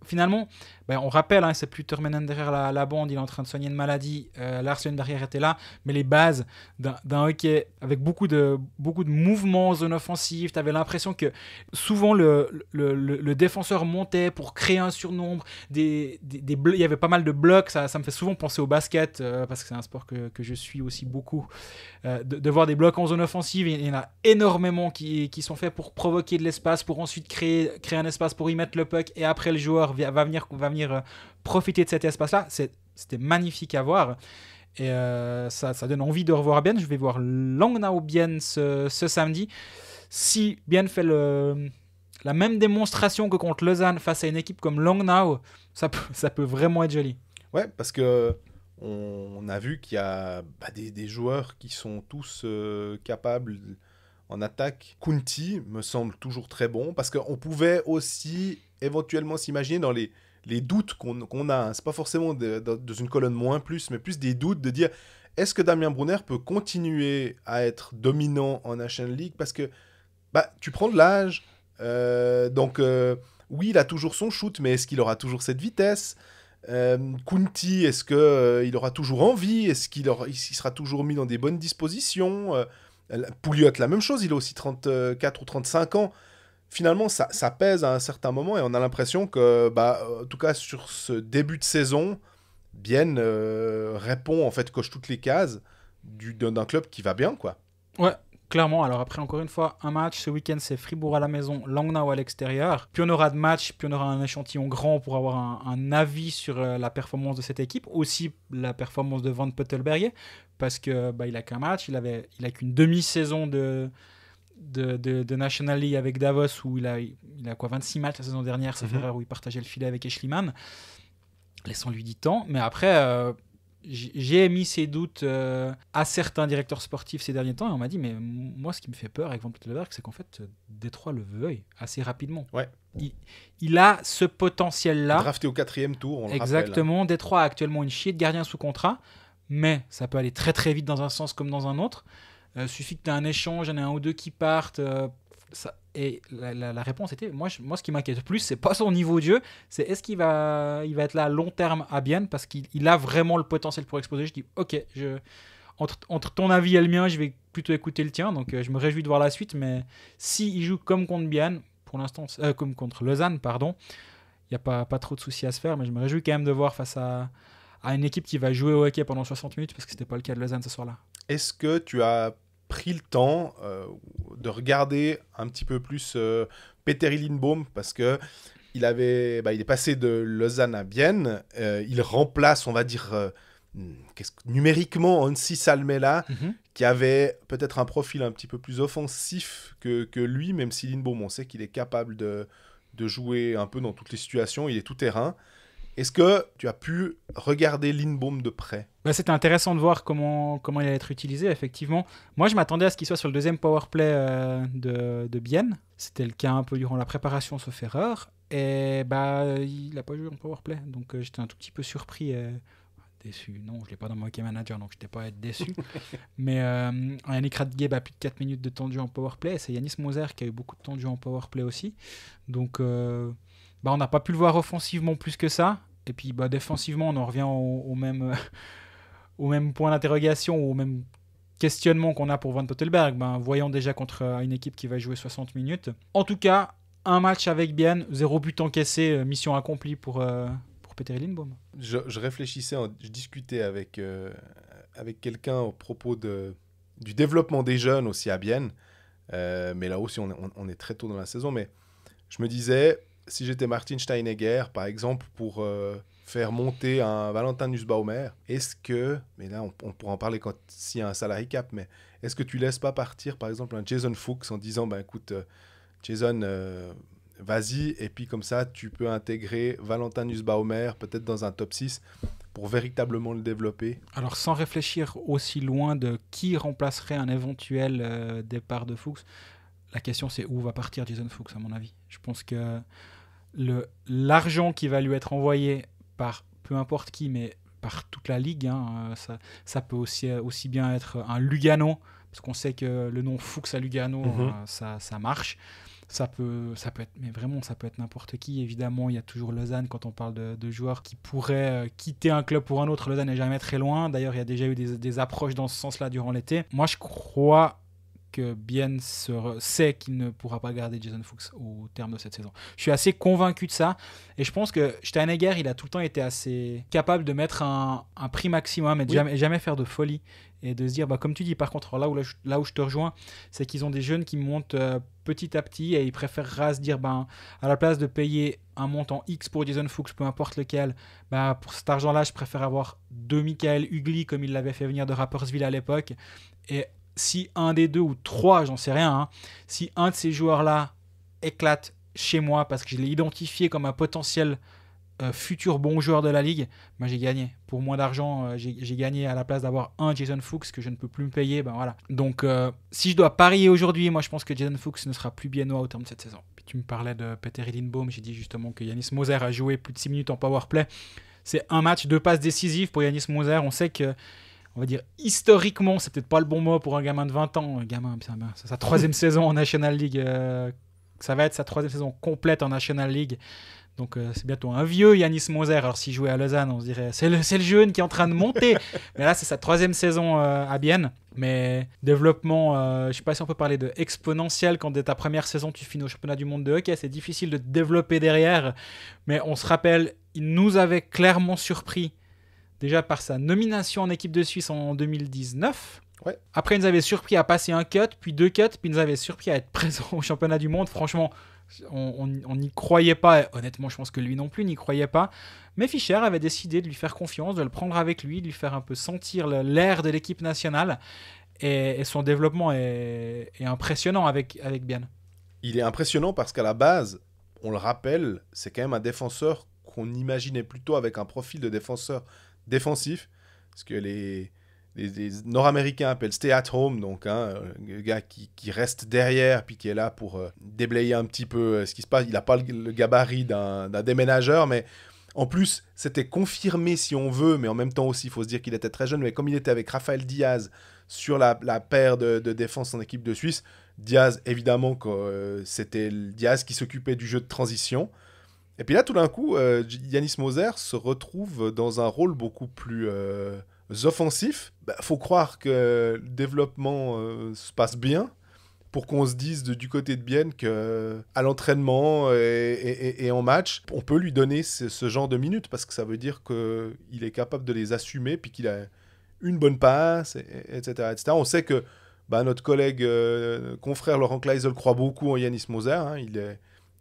Speaker 2: Finalement, on rappelle, c'est plus Turmenen derrière la bande, il est en train de soigner une maladie. Larsson derrière était là, mais les bases d'un hockey avec beaucoup de mouvements en zone offensive, tu avais l'impression que souvent le défenseur montait pour créer un surnombre. Il y avait pas mal de blocs, ça me fait souvent penser au basket, parce que c'est un sport que je suis aussi beaucoup. De voir des blocs en zone offensive, il y en a énormément qui sont faits pour provoquer de l'espace, pour ensuite créer un espace pour y mettre le puck, et après le joueur va venir profiter de cet espace-là. C'était magnifique à voir, et ça donne envie de revoir Bienne. Je vais voir Langnau-Bienne ce samedi. Si Bienne fait la même démonstration que contre Lausanne face à une équipe comme Langnau, ça peut vraiment être joli.
Speaker 1: Ouais, parce que on a vu qu'il y a des joueurs qui sont tous capables en attaque. Kunti me semble toujours très bon, parce qu'on pouvait aussi éventuellement s'imaginer dans les doutes qu'on a. C'est pas forcément dans une colonne moins plus, mais plus des doutes de dire, est-ce que Damien Brunner peut continuer à être dominant en National League? Parce que tu prends de l'âge, donc oui, il a toujours son shoot, mais est-ce qu'il aura toujours cette vitesse? Kunti, est-ce qu'il aura toujours envie? Est-ce qu'il sera toujours mis dans des bonnes dispositions? Pouliot, la même chose, il a aussi 34 ou 35 ans. Finalement, ça pèse à un certain moment et on a l'impression que, en tout cas sur ce début de saison, Bien répond, en fait, coche toutes les cases d'un club qui va bien, quoi.
Speaker 2: Ouais, clairement. Alors après, encore une fois, un match. Ce week-end, c'est Fribourg à la maison, Langnau à l'extérieur. Puis on aura de matchs, puis on aura un échantillon grand pour avoir un avis sur la performance de cette équipe. Aussi la performance de Van Pottelberger, parce que il a qu'un match. Il a qu'une demi-saison de National League avec Davos, où il a quoi, 26 matchs la saison dernière, sauf erreur, où il partageait le filet avec Eschliman. Laissons-lui du temps. Mais après, j'ai émis ces doutes à certains directeurs sportifs ces derniers temps, et on m'a dit, mais moi, ce qui me fait peur avec Van Pottelberg, c'est qu'en fait, Détroit le veuille assez rapidement.
Speaker 1: Ouais.
Speaker 2: Il a ce potentiel-là.
Speaker 1: Drafté au 4e tour, on le
Speaker 2: Exactement.
Speaker 1: rappelle.
Speaker 2: Détroit a actuellement une chier de gardien sous contrat, mais ça peut aller très très vite dans un sens comme dans un autre. Suffit que tu aies un échange, il y en a un ou deux qui partent. Et la réponse était, moi ce qui m'inquiète plus, c'est pas son niveau de jeu, c'est est-ce qu'il va être là à long terme à Bienne, parce qu'il a vraiment le potentiel pour exploser. Je dis, ok, entre ton avis et le mien, je vais plutôt écouter le tien, donc je me réjouis de voir la suite, mais s'il joue comme contre Bienne, pour l'instant, comme contre Lausanne, pardon, il n'y a pas trop de soucis à se faire, mais je me réjouis quand même de voir face à une équipe qui va jouer au hockey pendant 60 minutes, parce que c'était pas le cas de Lausanne ce soir-là.
Speaker 1: Est-ce que tu as pris le temps de regarder un petit peu plus Petteri Lindbohm, parce que il est passé de Lausanne à Bienne, il remplace, on va dire, numériquement Anssi Salmela, qui avait peut-être un profil un petit peu plus offensif que lui, même si Lindbohm, on sait qu'il est capable de jouer un peu dans toutes les situations, il est tout terrain. Est-ce que tu as pu regarder Lindbohm de près?
Speaker 2: C'était intéressant de voir comment il allait être utilisé, effectivement. Moi, je m'attendais à ce qu'il soit sur le deuxième powerplay de Bienne. C'était le cas un peu durant la préparation, sauf erreur. Et il n'a pas joué en powerplay. Donc, j'étais un tout petit peu surpris. Déçu. Non, je ne l'ai pas dans mon hockey manager, donc je n'étais pas à être déçu. Mais Yannick Radgeb a plus de 4 minutes de temps de jeu en powerplay. C'est Yanis Moser qui a eu beaucoup de temps de jeu en powerplay aussi. Donc, on n'a pas pu le voir offensivement plus que ça. Et puis défensivement, on en revient au même point d'interrogation, au même questionnement qu'on a pour Van Pottelberg. Voyons déjà contre une équipe qui va jouer 60 minutes. En tout cas, un match avec Bienne, 0 but encaissé, mission accomplie pour Petteri Lindbohm.
Speaker 1: Je réfléchissais, je discutais avec quelqu'un au propos du développement des jeunes aussi à Bienne. Mais là aussi, on est très tôt dans la saison. Mais je me disais, si j'étais Martin Steinegger, par exemple, pour faire monter un Valentin Nussbaumer, est-ce que, mais là on pourra en parler s'il y a un salary cap, mais est-ce que tu laisses pas partir, par exemple, un Jason Fuchs en disant, écoute, Jason, vas-y, et puis comme ça, tu peux intégrer Valentin Nussbaumer, peut-être dans un top 6, pour véritablement le développer?
Speaker 2: Alors, sans réfléchir aussi loin de qui remplacerait un éventuel départ de Fuchs, la question c'est où va partir Jason Fuchs, à mon avis. Je pense que l'argent qui va lui être envoyé par peu importe qui, mais par toute la ligue, ça peut aussi bien être un Lugano, parce qu'on sait que le nom Fuchs à Lugano, ça marche. Ça peut être, mais vraiment, ça peut être n'importe qui. Évidemment, il y a toujours Lausanne quand on parle de joueurs qui pourraient quitter un club pour un autre. Lausanne n'est jamais très loin. D'ailleurs, il y a déjà eu des approches dans ce sens-là durant l'été. Moi, je crois que Bienne sait qu'il ne pourra pas garder Jason Fuchs au terme de cette saison. Je suis assez convaincu de ça, et je pense que Steinegger, il a tout le temps été assez capable de mettre un prix maximum et de jamais faire de folie, et de se dire, comme tu dis, par contre, là où je te rejoins, c'est qu'ils ont des jeunes qui montent petit à petit, et ils préfèrent se dire, à la place de payer un montant X pour Jason Fuchs, peu importe lequel, pour cet argent-là, je préfère avoir 2 Michael Hugli, comme il l'avait fait venir de Rapperswil à l'époque, et si un des 2 ou 3, j'en sais rien, si un de ces joueurs-là éclate chez moi parce que je l'ai identifié comme un potentiel futur bon joueur de la ligue, j'ai gagné. Pour moins d'argent, j'ai gagné à la place d'avoir un Jason Fuchs que je ne peux plus me payer. Voilà. Donc, si je dois parier aujourd'hui, moi je pense que Jason Fuchs ne sera plus biennois au terme de cette saison. Puis tu me parlais de Petteri Lindbohm, j'ai dit justement que Yanis Moser a joué plus de 6 minutes en powerplay. C'est un match, 2 passes décisives pour Yanis Moser. On sait que on va dire historiquement, c'est peut-être pas le bon mot pour un gamin de 20 ans. Un gamin, c'est sa 3e saison en National League. Ça va être sa 3e saison complète en National League. Donc c'est bientôt un vieux Yanis Moser. Alors s'il jouait à Lausanne, on se dirait c'est le jeune qui est en train de monter. Mais là c'est sa 3e saison à Bienne. Mais développement, je ne sais pas si on peut parler de exponentiel quand dès ta première saison tu finis au championnat du monde de hockey. C'est difficile de te développer derrière. Mais on se rappelle, il nous avait clairement surpris déjà par sa nomination en équipe de Suisse en 2019.
Speaker 1: Ouais.
Speaker 2: Après il nous avait surpris à passer un cut, puis 2 cuts, puis il nous avait surpris à être présent au championnat du monde. Franchement, on n'y croyait pas. Et honnêtement, je pense que lui non plus n'y croyait pas. Mais Fischer avait décidé de lui faire confiance, de le prendre avec lui, de lui faire un peu sentir l'air de l'équipe nationale. Et son développement est impressionnant avec Bienne.
Speaker 1: Il est impressionnant parce qu'à la base, on le rappelle, c'est quand même un défenseur qu'on imaginait plutôt avec un profil de défenseur défensif. Parce que les Nord-Américains appellent stay at home, donc le gars qui reste derrière puis qui est là pour déblayer un petit peu ce qui se passe. Il n'a pas le gabarit d'un déménageur, mais en plus, c'était confirmé si on veut, mais en même temps aussi, il faut se dire qu'il était très jeune. Mais comme il était avec Raphaël Diaz sur la paire de défense en équipe de Suisse, Diaz, évidemment, c'était Diaz qui s'occupait du jeu de transition. Et puis là, tout d'un coup, Yanis Moser se retrouve dans un rôle beaucoup plus offensif. Faut croire que le développement se passe bien pour qu'on se dise du côté de Bienne qu'à l'entraînement et en match, on peut lui donner ce genre de minutes parce que ça veut dire qu'il est capable de les assumer puis qu'il a une bonne passe, etc., etc. On sait que notre collègue confrère Laurent Kleisel croit beaucoup en Yanis Moser. Hein.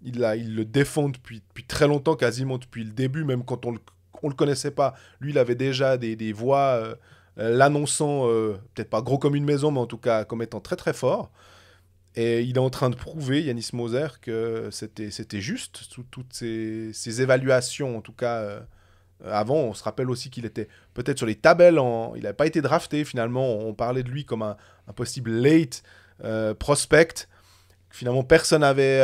Speaker 1: Il le défend depuis très longtemps, quasiment depuis le début, même quand on le connaissait pas. Lui, il avait déjà des voix l'annonçant, peut-être pas gros comme une maison, mais en tout cas comme étant très très fort. Et il est en train de prouver, Yanis Moser, que c'était juste, toutes ces évaluations, en tout cas. Avant, on se rappelle aussi qu'il était peut-être sur les tabelles, il n'avait pas été drafté finalement, on parlait de lui comme un possible late prospect. Finalement, personne n'avait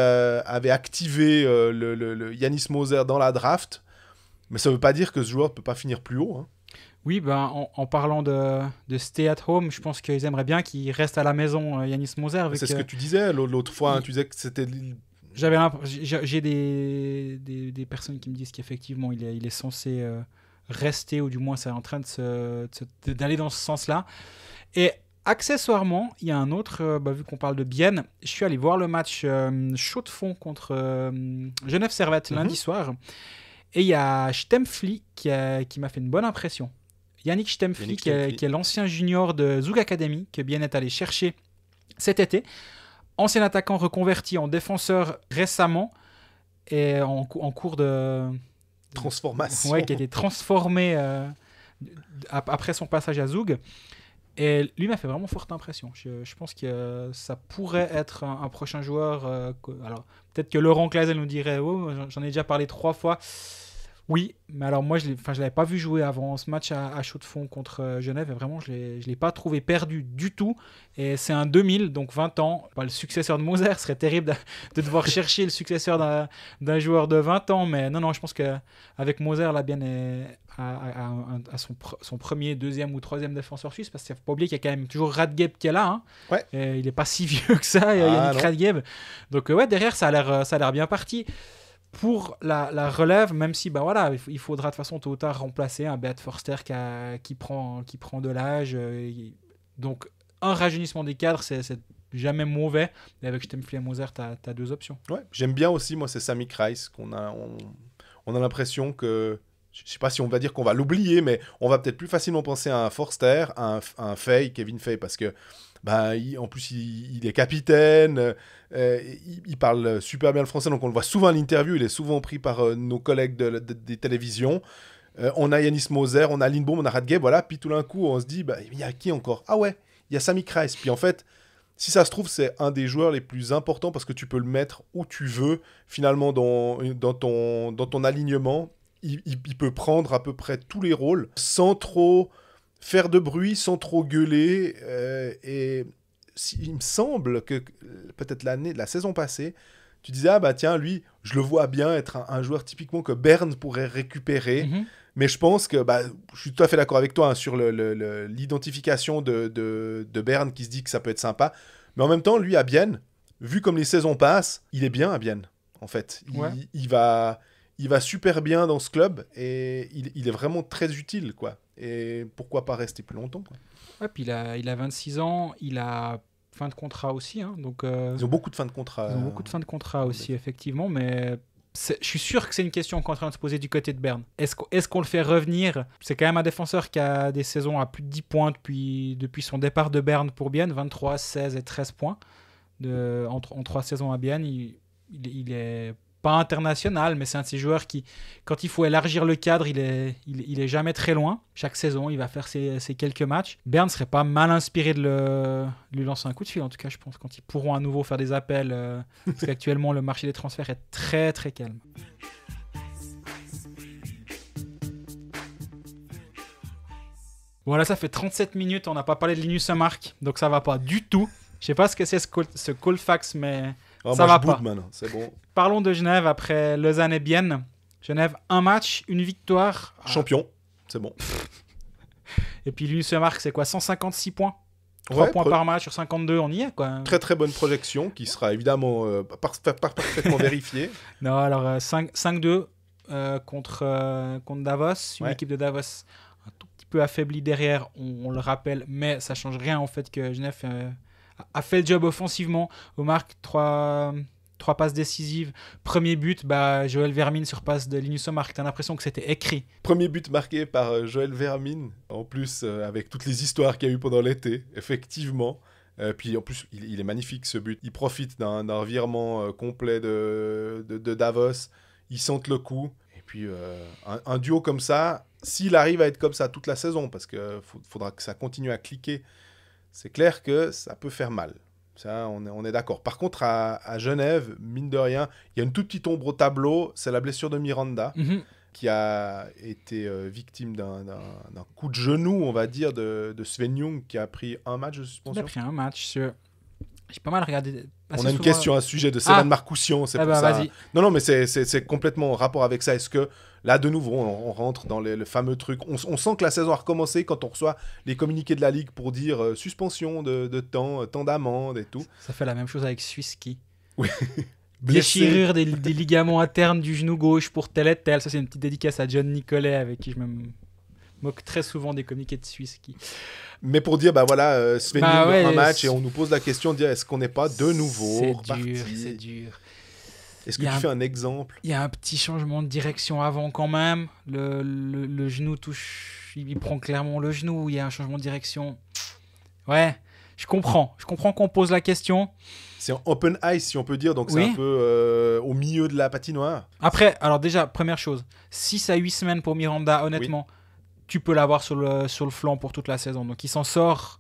Speaker 1: activé le Yanis Moser dans la draft, mais ça ne veut pas dire que ce joueur ne peut pas finir plus haut. Hein.
Speaker 2: Oui, en parlant de stay at home, je pense qu'ils aimeraient bien qu'il reste à la maison, Yanis Moser.
Speaker 1: C'est ce que tu disais l'autre fois, hein, tu disais que c'était...
Speaker 2: J'ai des personnes qui me disent qu'effectivement il est censé rester, ou du moins c'est en train d'aller dans ce sens-là. Et accessoirement, il y a un autre, vu qu'on parle de Bienne, je suis allé voir le match chaud de fond contre Genève Servette lundi soir, et il y a Stempfli qui m'a fait une bonne impression. Yannick Stempfli, qui est l'ancien junior de Zug Academy, que Bienne est allé chercher cet été. Ancien attaquant reconverti en défenseur récemment et en cours de
Speaker 1: transformation.
Speaker 2: Ouais, qui a été transformé après son passage à Zug. Et lui m'a fait vraiment forte impression. Je pense que ça pourrait être un prochain joueur. Alors, peut-être que Laurent Kleisel nous dirait oh, j'en ai déjà parlé 3 fois. Oui, mais alors moi, je ne l'avais pas vu jouer avant ce match à chaud de fond contre Genève. Et vraiment, je ne l'ai pas trouvé perdu du tout. Et c'est un 2000, donc 20 ans. Le successeur de Moser, serait terrible de devoir chercher le successeur d'un joueur de 20 ans. Mais non, je pense qu'avec Moser, la Bienne à son premier, deuxième ou troisième défenseur suisse. Parce qu'il ne faut pas oublier qu'il y a quand même toujours Radgeb qui est là. Hein.
Speaker 1: Ouais.
Speaker 2: Et il n'est pas si vieux que ça, Yannick Radgeb. Donc derrière, ça a l'air bien parti. Pour la relève, même si il faudra de toute façon tôt ou tard remplacer un Beat Forster qui prend de l'âge. Donc un rajeunissement des cadres, c'est jamais mauvais. Et avec Stempfli et Moser, tu as 2 options.
Speaker 1: Ouais, j'aime bien aussi, moi, c'est Sami Kreis. On a l'impression que, je ne sais pas si on va dire qu'on va l'oublier, mais on va peut-être plus facilement penser à un Forster, à un Fay, Kevin Fay, parce que en plus, il est capitaine, il parle super bien le français, donc on le voit souvent à l'interview, il est souvent pris par nos collègues des télévisions. On a Yanis Moser, on a Lindbohm, on a Radgeb, voilà, puis tout d'un coup, on se dit, il y a qui encore ? Ah ouais, il y a Sami Kreis. Puis en fait, si ça se trouve, c'est un des joueurs les plus importants parce que tu peux le mettre où tu veux, finalement, dans ton alignement. Il peut prendre à peu près tous les rôles sans trop faire de bruit, sans trop gueuler. Et il me semble que peut-être la saison passée, tu disais, tiens, lui, je le vois bien être un joueur typiquement que Berne pourrait récupérer. Mais je pense que je suis tout à fait d'accord avec toi sur l'identification de Berne qui se dit que ça peut être sympa. Mais en même temps, lui, à Bienne, vu comme les saisons passent, il est bien à Bienne, en fait. Il va super bien dans ce club et il est vraiment très utile, quoi. Et pourquoi pas rester plus longtemps, quoi.
Speaker 2: Ouais, puis il a 26 ans, il a fin de contrat aussi. Hein, donc,
Speaker 1: ils ont beaucoup de fins de contrat.
Speaker 2: Ils ont beaucoup de fins de contrat aussi, effectivement, mais... Je suis sûr que c'est une question qu'on est en train de se poser du côté de Berne. Est-ce qu'on le fait revenir? C'est quand même un défenseur qui a des saisons à plus de 10 points depuis son départ de Berne pour Bienne, 23, 16 et 13 points en 3 saisons à Bienne. Il est pas international, mais c'est un de ces joueurs qui, quand il faut élargir le cadre, il est jamais très loin. Chaque saison, il va faire ses quelques matchs. Berne serait pas mal inspiré de lui lancer un coup de fil, en tout cas, je pense, quand ils pourront à nouveau faire des appels, parce qu'actuellement, le marché des transferts est très, très calme. Voilà, ça fait 37 minutes, on n'a pas parlé de Linus Mark, donc ça va pas du tout. Je sais pas ce que c'est ce Colfax, mais... ça va pas.
Speaker 1: Maintenant, c'est bon.
Speaker 2: Parlons de Genève après Lausanne et Bienne. Genève, un match, une victoire.
Speaker 1: Champion, c'est bon.
Speaker 2: Et puis Linus Mark, c'est quoi, 156 points 3 points par match sur 52, on y est, quoi.
Speaker 1: Très très bonne projection qui sera évidemment parfaitement vérifiée.
Speaker 2: Non, alors 5-2 contre Davos, une équipe de Davos un tout petit peu affaiblie derrière, on le rappelle, mais ça change rien au fait que Genève a fait le job offensivement. Omar, 3 passes décisives. Premier but, Joël Vermine sur passe de Linus Omar. T'as l'impression que c'était écrit.
Speaker 1: Premier but marqué par Joël Vermine. En plus, avec toutes les histoires qu'il y a eu pendant l'été, effectivement. Puis en plus, il est magnifique ce but. Il profite d'un virement complet de Davos. Ils sentent le coup. Et puis, un duo comme ça, s'il arrive à être comme ça toute la saison, parce qu'il faudra que ça continue à cliquer, c'est clair que ça peut faire mal. Ça, on est d'accord. Par contre, à Genève, mine de rien, il y a une toute petite ombre au tableau. C'est la blessure de Miranda, qui a été victime d'un coup de genou, on va dire, de Sven Jung, qui a pris un match de suspension.
Speaker 2: Il a pris un match. J'ai pas mal regardé.
Speaker 1: On a une question à ce sujet de Sévan Marcoussion. C'est pour ça.
Speaker 2: Vas-y.
Speaker 1: Non, mais c'est complètement en rapport avec ça. Est-ce que, là, de nouveau, on rentre dans le fameux truc. On sent que la saison a recommencé quand on reçoit les communiqués de la Ligue pour dire suspension de temps d'amende et tout.
Speaker 2: Ça fait la même chose avec Suisky.
Speaker 1: Oui.
Speaker 2: Déchirure des ligaments internes du genou gauche pour tel et tel. Ça, c'est une petite dédicace à John Nicolet, avec qui je me moque très souvent des communiqués de Suisky.
Speaker 1: Mais pour dire, Sven un match, et on nous pose la question de dire, est-ce qu'on n'est pas de nouveau reparti ?
Speaker 2: C'est dur.
Speaker 1: Est-ce que tu fais un exemple ?
Speaker 2: Il y a un petit changement de direction avant quand même. Le genou touche, il prend clairement le genou. Il y a un changement de direction. Ouais, je comprends qu'on pose la question.
Speaker 1: C'est en open ice, si on peut dire, donc c'est un peu au milieu de la patinoire.
Speaker 2: Après, alors déjà, première chose, 6 à 8 semaines pour Miranda, honnêtement, tu peux l'avoir sur le flanc pour toute la saison. Donc il s'en sort,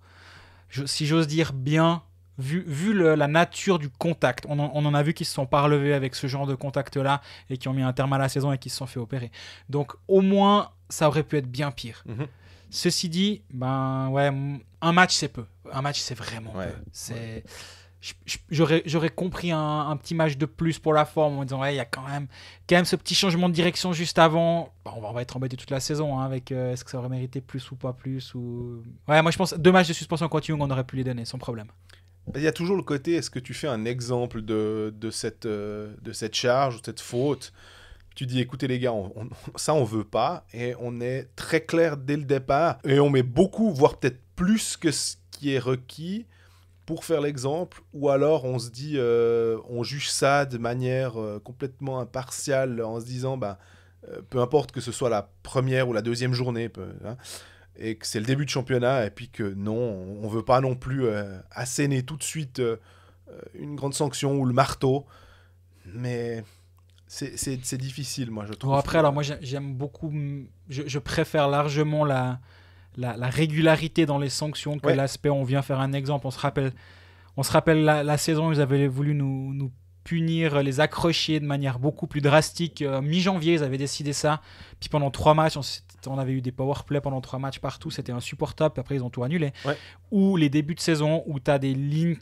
Speaker 2: si j'ose dire, bien, vu la nature du contact. On en a vu qui se sont pas relevés avec ce genre de contact-là et qui ont mis un terme à la saison et qui se sont fait opérer. Donc au moins, ça aurait pu être bien pire. Ceci dit, un match, c'est peu. Un match, c'est vraiment peu. J'aurais compris un petit match de plus pour la forme en me disant il y a quand même ce petit changement de direction juste avant. On va être embêté toute la saison avec est-ce que ça aurait mérité plus ou pas plus ou... moi je pense 2 matchs de suspension continue, on aurait pu les donner sans problème.
Speaker 1: Il y a toujours le côté, est-ce que tu fais un exemple de cette charge ou cette faute ? Tu dis, écoutez les gars, ça on veut pas, et on est très clair dès le départ, et on met beaucoup, voire peut-être plus que ce qui est requis pour faire l'exemple, ou alors on se dit, on juge ça de manière complètement impartiale, en se disant, peu importe que ce soit la première ou la deuxième journée, et que c'est le début de championnat, et puis que non, on veut pas non plus asséner tout de suite une grande sanction ou le marteau, mais c'est difficile, moi, je trouve.
Speaker 2: Après, alors moi j'aime beaucoup, je préfère largement la régularité dans les sanctions que l'aspect on vient faire un exemple. On se rappelle la saison où ils avaient voulu nous punir, les accrocher de manière beaucoup plus drastique. Mi-janvier, ils avaient décidé ça. Puis pendant 3 matchs, on avait eu des powerplays pendant 3 matchs partout. C'était insupportable. Puis après, ils ont tout annulé. Ou les débuts de saison où tu as des lignes,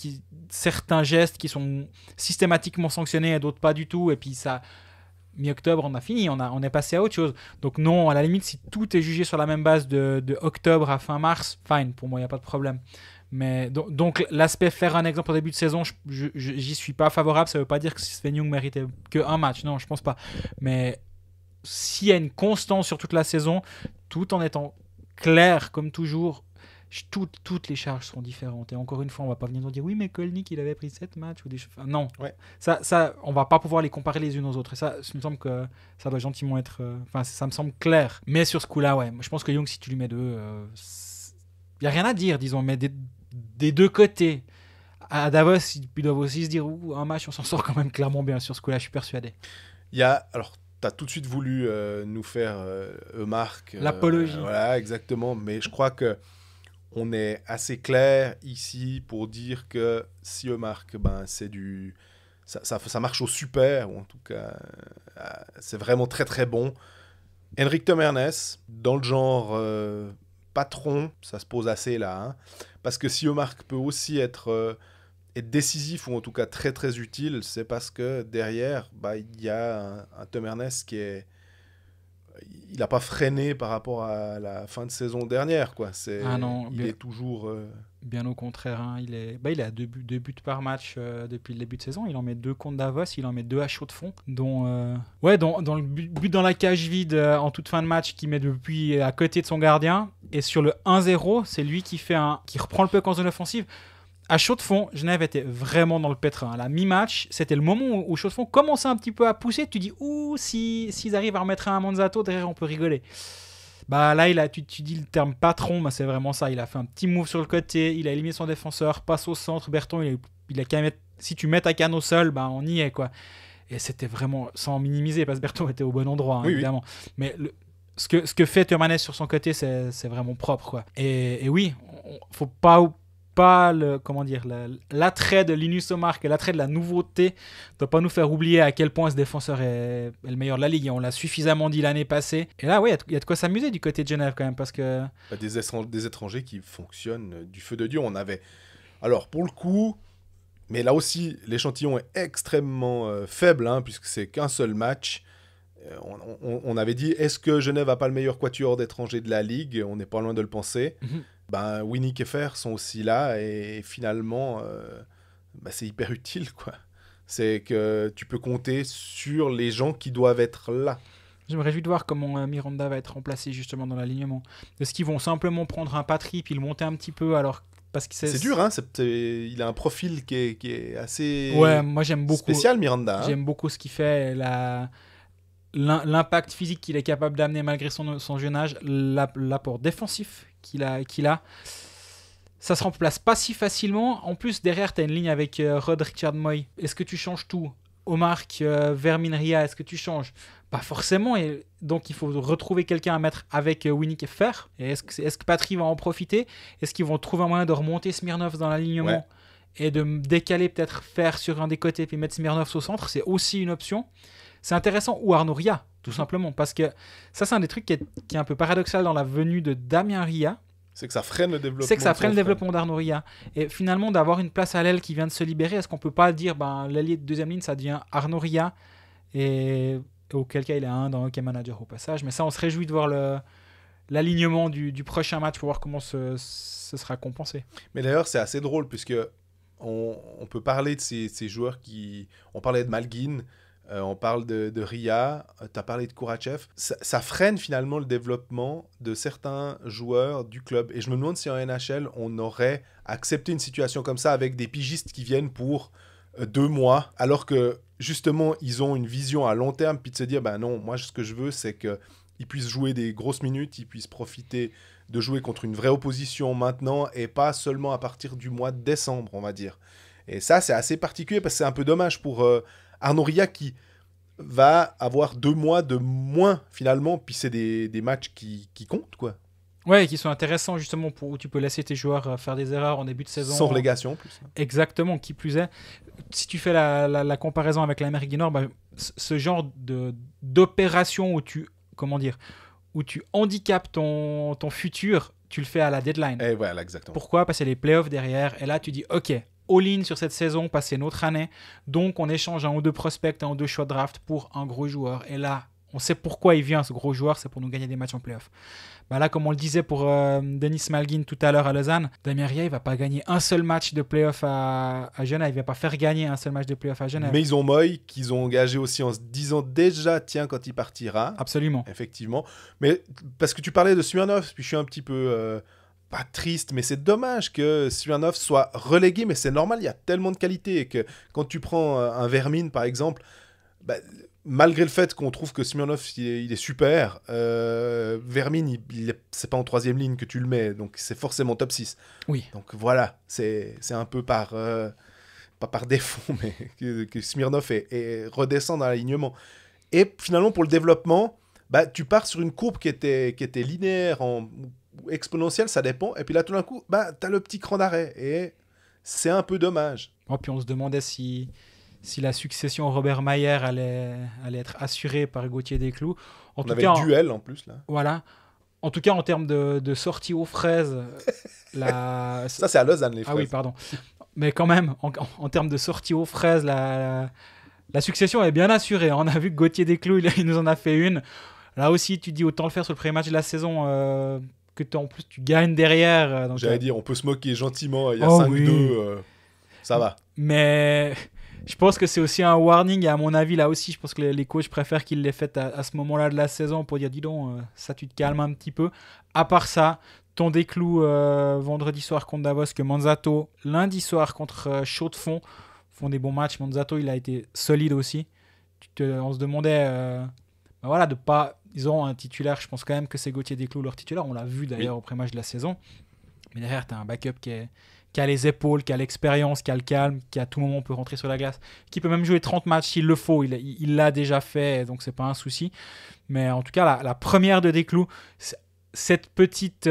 Speaker 2: certains gestes qui sont systématiquement sanctionnés et d'autres pas du tout. Et puis ça... mi-octobre, on a fini, on est passé à autre chose. Donc non, à la limite, si tout est jugé sur la même base de octobre à fin mars, fine, pour moi, il n'y a pas de problème. Mais donc l'aspect faire un exemple au début de saison, j'y suis pas favorable. Ça veut pas dire que Sven Ljung méritait que un match, non, je pense pas. Mais s'il y a une constance sur toute la saison, tout en étant clair comme toujours, toutes les charges sont différentes. Et encore une fois, on va pas venir nous dire oui, mais Kolnick il avait pris 7 matchs ou des choses. Non,
Speaker 1: Ouais.
Speaker 2: ça, on va pas pouvoir les comparer les unes aux autres. Et ça me semble que ça doit gentiment être. Enfin, ça me semble clair. Mais sur ce coup-là, ouais, je pense que Young, si tu lui mets 2, il y a rien à dire, disons. Mais des deux côtés, à Davos, ils doivent aussi se dire un match, on s'en sort quand même clairement bien sur ce coup-là. Je suis persuadé.
Speaker 1: Alors, t'as tout de suite voulu nous faire Marc.
Speaker 2: L'apologie.
Speaker 1: Voilà, exactement. Mais je crois que on est assez clair ici pour dire que si Marc, c'est du... Ça marche au super, ou en tout cas, c'est vraiment très très bon. Henrik Temernes, dans le genre patron, ça se pose assez là. Hein, parce que si Marc peut aussi être décisif, ou en tout cas très très utile, c'est parce que derrière, il y a un Temernes qui est... Il n'a pas freiné par rapport à la fin de saison dernière, quoi. Il est toujours...
Speaker 2: Bien au contraire, hein. Il est à 2 buts par match depuis le début de saison. Il en met 2 contre Davos, il en met 2 à chaud de fond. Dont le but dans la cage vide en toute fin de match qu'il met depuis à côté de son gardien. Et sur le 1-0, c'est lui qui reprend le puck en zone offensive. À chaud de fond, Genève était vraiment dans le pétrin. À la mi-match, c'était le moment où chaud de fond commençait un petit peu à pousser. Tu dis, s'ils arrivent à remettre un Manzato, derrière, on peut rigoler. Là, tu dis le terme patron, c'est vraiment ça. Il a fait un petit move sur le côté, il a éliminé son défenseur, passe au centre. Berton, il a qu'à mettre... Si tu mets ta canne au sol, on y est, quoi. Et c'était vraiment, sans minimiser, parce que Berton était au bon endroit,
Speaker 1: oui,
Speaker 2: évidemment. Oui. Mais ce que fait Temernes sur son côté, c'est vraiment propre, quoi. Et oui, faut pas l'attrait de Linus Ullmark et l'attrait de la nouveauté ne doit pas nous faire oublier à quel point ce défenseur est le meilleur de la ligue, et on l'a suffisamment dit l'année passée. Et là, oui, il y a de quoi s'amuser du côté de Genève quand même, parce que...
Speaker 1: Des étrangers qui fonctionnent du feu de Dieu. On avait... Alors, pour le coup, mais là aussi, l'échantillon est extrêmement faible, hein, puisque c'est qu'un seul match. On avait dit, est-ce que Genève n'a pas le meilleur quatuor d'étrangers de la ligue ? On n'est pas loin de le penser. Winnick et Fer sont aussi là, et finalement c'est hyper utile, quoi. C'est que tu peux compter sur les gens qui doivent être là.
Speaker 2: Je me réjouis de voir comment Miranda va être remplacé justement dans l'alignement. Est-ce qu'ils vont simplement prendre un Patry puis le monter un petit peu, alors parce que
Speaker 1: c'est dur, hein. Il a un profil qui est assez
Speaker 2: moi j'aime beaucoup,
Speaker 1: spécial, Miranda. Hein.
Speaker 2: J'aime beaucoup ce qu'il fait, l'impact physique qu'il est capable d'amener malgré son jeune âge, l'apport défensif qu'il a. Ça se remplace pas si facilement. En plus, derrière, tu as une ligne avec Rod Richard Moy. Est-ce que tu changes tout ? Omark, Vermin Ria, est-ce que tu changes ? Pas forcément. Et donc, il faut retrouver quelqu'un à mettre avec Winnick et Fer. Et est-ce que Patry va en profiter ? Est-ce qu'ils vont trouver un moyen de remonter Smirnov dans l'alignement et de décaler peut-être Fer sur un des côtés puis mettre Smirnov au centre ? C'est aussi une option. C'est intéressant. Ou Arnaud Ria, tout simplement. Parce que ça, c'est un des trucs qui est un peu paradoxal dans la venue de Damien Ria.
Speaker 1: C'est que ça freine le développement.
Speaker 2: d'Arnaud Ria. Et finalement, d'avoir une place à l'aile qui vient de se libérer, est-ce qu'on peut pas dire l'allié de deuxième ligne, ça devient Arnaud Ria, et auquel cas il est un dans Hockey Manager au passage. Mais ça, on se réjouit de voir l'alignement du prochain match pour voir comment ce sera compensé.
Speaker 1: Mais d'ailleurs, c'est assez drôle, puisque on peut parler de ces joueurs qui... On parlait de Malgin, on parle de Ria, tu as parlé de Kourachev. Ça freine finalement le développement de certains joueurs du club. Et je me demande si en NHL, on aurait accepté une situation comme ça avec des pigistes qui viennent pour 2 mois, alors que justement, ils ont une vision à long terme, puis de se dire, non, moi ce que je veux, c'est qu'ils puissent jouer des grosses minutes, ils puissent profiter de jouer contre une vraie opposition maintenant, et pas seulement à partir du mois de décembre, on va dire. Et ça, c'est assez particulier, parce que c'est un peu dommage pour... Arnaud Ria qui va avoir 2 mois de moins finalement, puis c'est des matchs qui comptent, quoi.
Speaker 2: Ouais, qui sont intéressants justement, où tu peux laisser tes joueurs faire des erreurs en début de saison.
Speaker 1: Sans relégation en plus.
Speaker 2: Exactement, qui plus est. Si tu fais la comparaison avec l'Amérique du Nord, ce genre d'opération où tu handicapes ton futur, tu le fais à la deadline.
Speaker 1: Et voilà, exactement.
Speaker 2: Pourquoi ? Parce qu'il y a les playoffs derrière, et là tu dis ok, all-in sur cette saison, passer notre année. Donc, on échange un ou deux prospects, un ou deux choix de draft pour un gros joueur. Et là, on sait pourquoi il vient, ce gros joueur, c'est pour nous gagner des matchs en play-off. Bah là, comme on le disait pour Denis Malgin tout à l'heure à Lausanne, Damien Ria, il ne va pas gagner un seul match de play-off à Genève. Il ne va pas faire gagner un seul match de play-off à Genève.
Speaker 1: Mais ils ont Moy, qu'ils ont engagé aussi en se disant déjà, tiens, quand il partira.
Speaker 2: Absolument.
Speaker 1: Effectivement. Mais parce que tu parlais de Smirnov, puis je suis un petit peu... pas triste, mais c'est dommage que Smirnov soit relégué, mais c'est normal, il y a tellement de qualité, et que quand tu prends un Vermin, par exemple, bah, malgré le fait qu'on trouve que Smirnov, il est super, Vermin, c'est pas en 3e ligne que tu le mets, donc c'est forcément top 6.
Speaker 2: Oui.
Speaker 1: Donc voilà, c'est un peu par... pas par défaut, mais que Smirnov redescend dans l'alignement. Et finalement, pour le développement, bah, tu pars sur une courbe qui était linéaire, exponentielle, ça dépend. Et puis là, tout d'un coup, bah, tu as le petit cran d'arrêt. Et c'est un peu dommage.
Speaker 2: Oh, puis on se demandait si la succession Robert Mayer allait être assurée par Gauthier Desclous.
Speaker 1: On avait le duel en plus, là.
Speaker 2: Voilà. En tout cas, en termes de sortie aux fraises...
Speaker 1: Ça, c'est à Lausanne, les fraises.
Speaker 2: Ah oui, pardon. Mais quand même, en termes de sortie aux fraises, la succession est bien assurée. On a vu que Gauthier Desclous, il nous en a fait une. Là aussi, tu dis autant le faire sur le premier match de la saison... que en plus tu gagnes derrière. Donc
Speaker 1: j'allais dire, on peut se moquer gentiment, il y a 5-2, oui. Ça va.
Speaker 2: Mais je pense que c'est aussi un warning, et à mon avis, là aussi, je pense que les coachs préfèrent qu'ils l'aient fait à ce moment-là de la saison pour dire, dis donc, ça tu te calmes un petit peu. À part ça, ton Desclous vendredi soir contre Davos, que Manzato, lundi soir contre Chaux-de-Fonds, font des bons matchs. Manzato, il a été solide aussi. On se demandait voilà, de pas... Ils ont un titulaire, je pense quand même que c'est Gauthier Desclous leur titulaire. On l'a vu d'ailleurs au pré-match de la saison. Mais derrière, tu as un backup qui a les épaules, qui a l'expérience, qui a le calme, qui à tout moment peut rentrer sur la glace, qui peut même jouer 30 matchs s'il le faut. Il l'a déjà fait, donc c'est pas un souci. Mais en tout cas, la première de Desclous, cette petite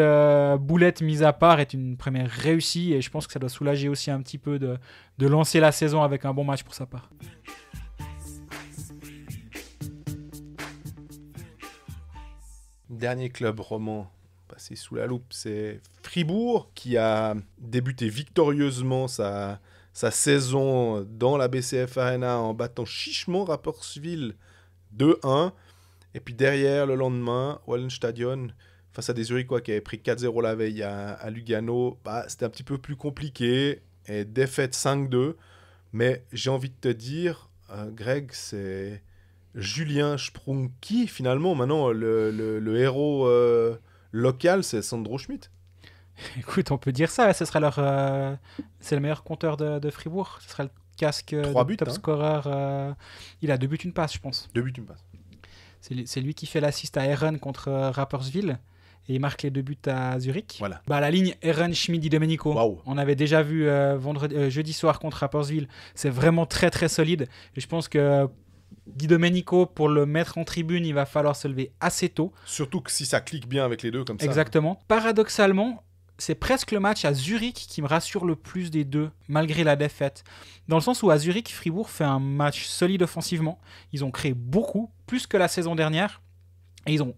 Speaker 2: boulette mise à part est une première réussie. Et je pense que ça doit soulager aussi un petit peu de lancer la saison avec un bon match pour sa part.
Speaker 1: Dernier club roman passé sous la loupe, c'est Fribourg, qui a débuté victorieusement sa saison dans la BCF Arena en battant chichement Rapperswil 2-1. Et puis derrière, le lendemain, Wallenstadion, face à des Zurichois qui avaient pris 4-0 la veille à Lugano, bah, c'était un petit peu plus compliqué. Et défaite 5-2. Mais j'ai envie de te dire, Greg, c'est... Julien Sprunki, finalement, maintenant, le héros local, c'est Sandro Schmidt.
Speaker 2: Écoute, on peut dire ça. Ce sera c'est le meilleur compteur de Fribourg. Ce sera le casque
Speaker 1: buts,
Speaker 2: top scorer. Il a 2 buts, 1 passe, je pense.
Speaker 1: 2 buts, 1 passe.
Speaker 2: C'est lui qui fait l'assist à Ehren contre Rapperswil. Et il marque les 2 buts à Zurich.
Speaker 1: Voilà.
Speaker 2: Bah, la ligne Ehren, Schmidt, Di Domenico.
Speaker 1: Wow.
Speaker 2: On avait déjà vu jeudi soir contre Rapperswil. C'est vraiment très, très solide. Et je pense que Di Domenico, pour le mettre en tribune, il va falloir se lever assez tôt.
Speaker 1: Surtout que si ça clique bien avec les deux comme ça.
Speaker 2: Exactement. Paradoxalement, c'est presque le match à Zurich qui me rassure le plus des deux, malgré la défaite. Dans le sens où à Zurich, Fribourg fait un match solide offensivement. Ils ont créé beaucoup, plus que la saison dernière. Et ils ont,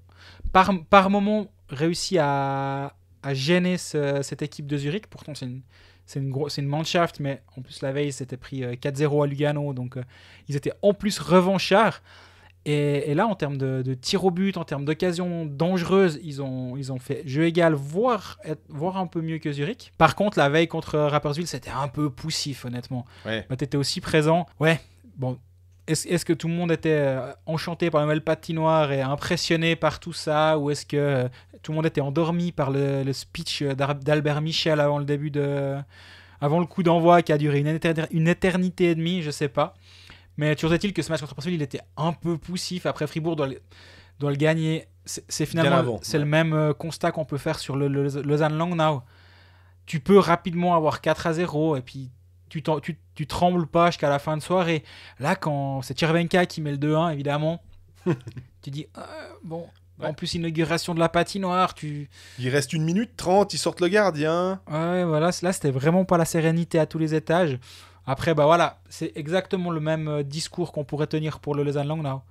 Speaker 2: par moment, réussi à gêner cette équipe de Zurich. Pourtant, c'est une Mannschaft, mais en plus la veille, c'était pris 4-0 à Lugano, donc ils étaient en plus revanchards. Et là, en termes de tir au but, en termes d'occasions dangereuses, ils ont fait jeu égal, voire un peu mieux que Zurich. Par contre, la veille contre Rapperswil, c'était un peu poussif, honnêtement.
Speaker 1: Ouais.
Speaker 2: Bah, tu étais aussi présent. Ouais, bon. Est-ce que tout le monde était enchanté par la nouvelle patinoire et impressionné par tout ça, ou est-ce que tout le monde était endormi par le speech d'Albert Michel avant le coup d'envoi qui a duré une éternité et demie, je sais pas. Mais toujours est-il que ce match contre Rapperswil, il était un peu poussif. Après, Fribourg doit le gagner. C'est finalement le même constat qu'on peut faire sur le Lausanne-Langnau. Tu peux rapidement avoir 4-0 et puis tu trembles pas jusqu'à la fin de soirée. Là, quand c'est Chervenka qui met le 2-1, évidemment, tu dis bon. Ouais. En plus, inauguration de la patinoire.
Speaker 1: Il reste 1 minute 30, ils sortent le gardien.
Speaker 2: Ouais, voilà. Là, c'était vraiment pas la sérénité à tous les étages. Après, bah voilà, c'est exactement le même discours qu'on pourrait tenir pour le Lausanne-Langnau.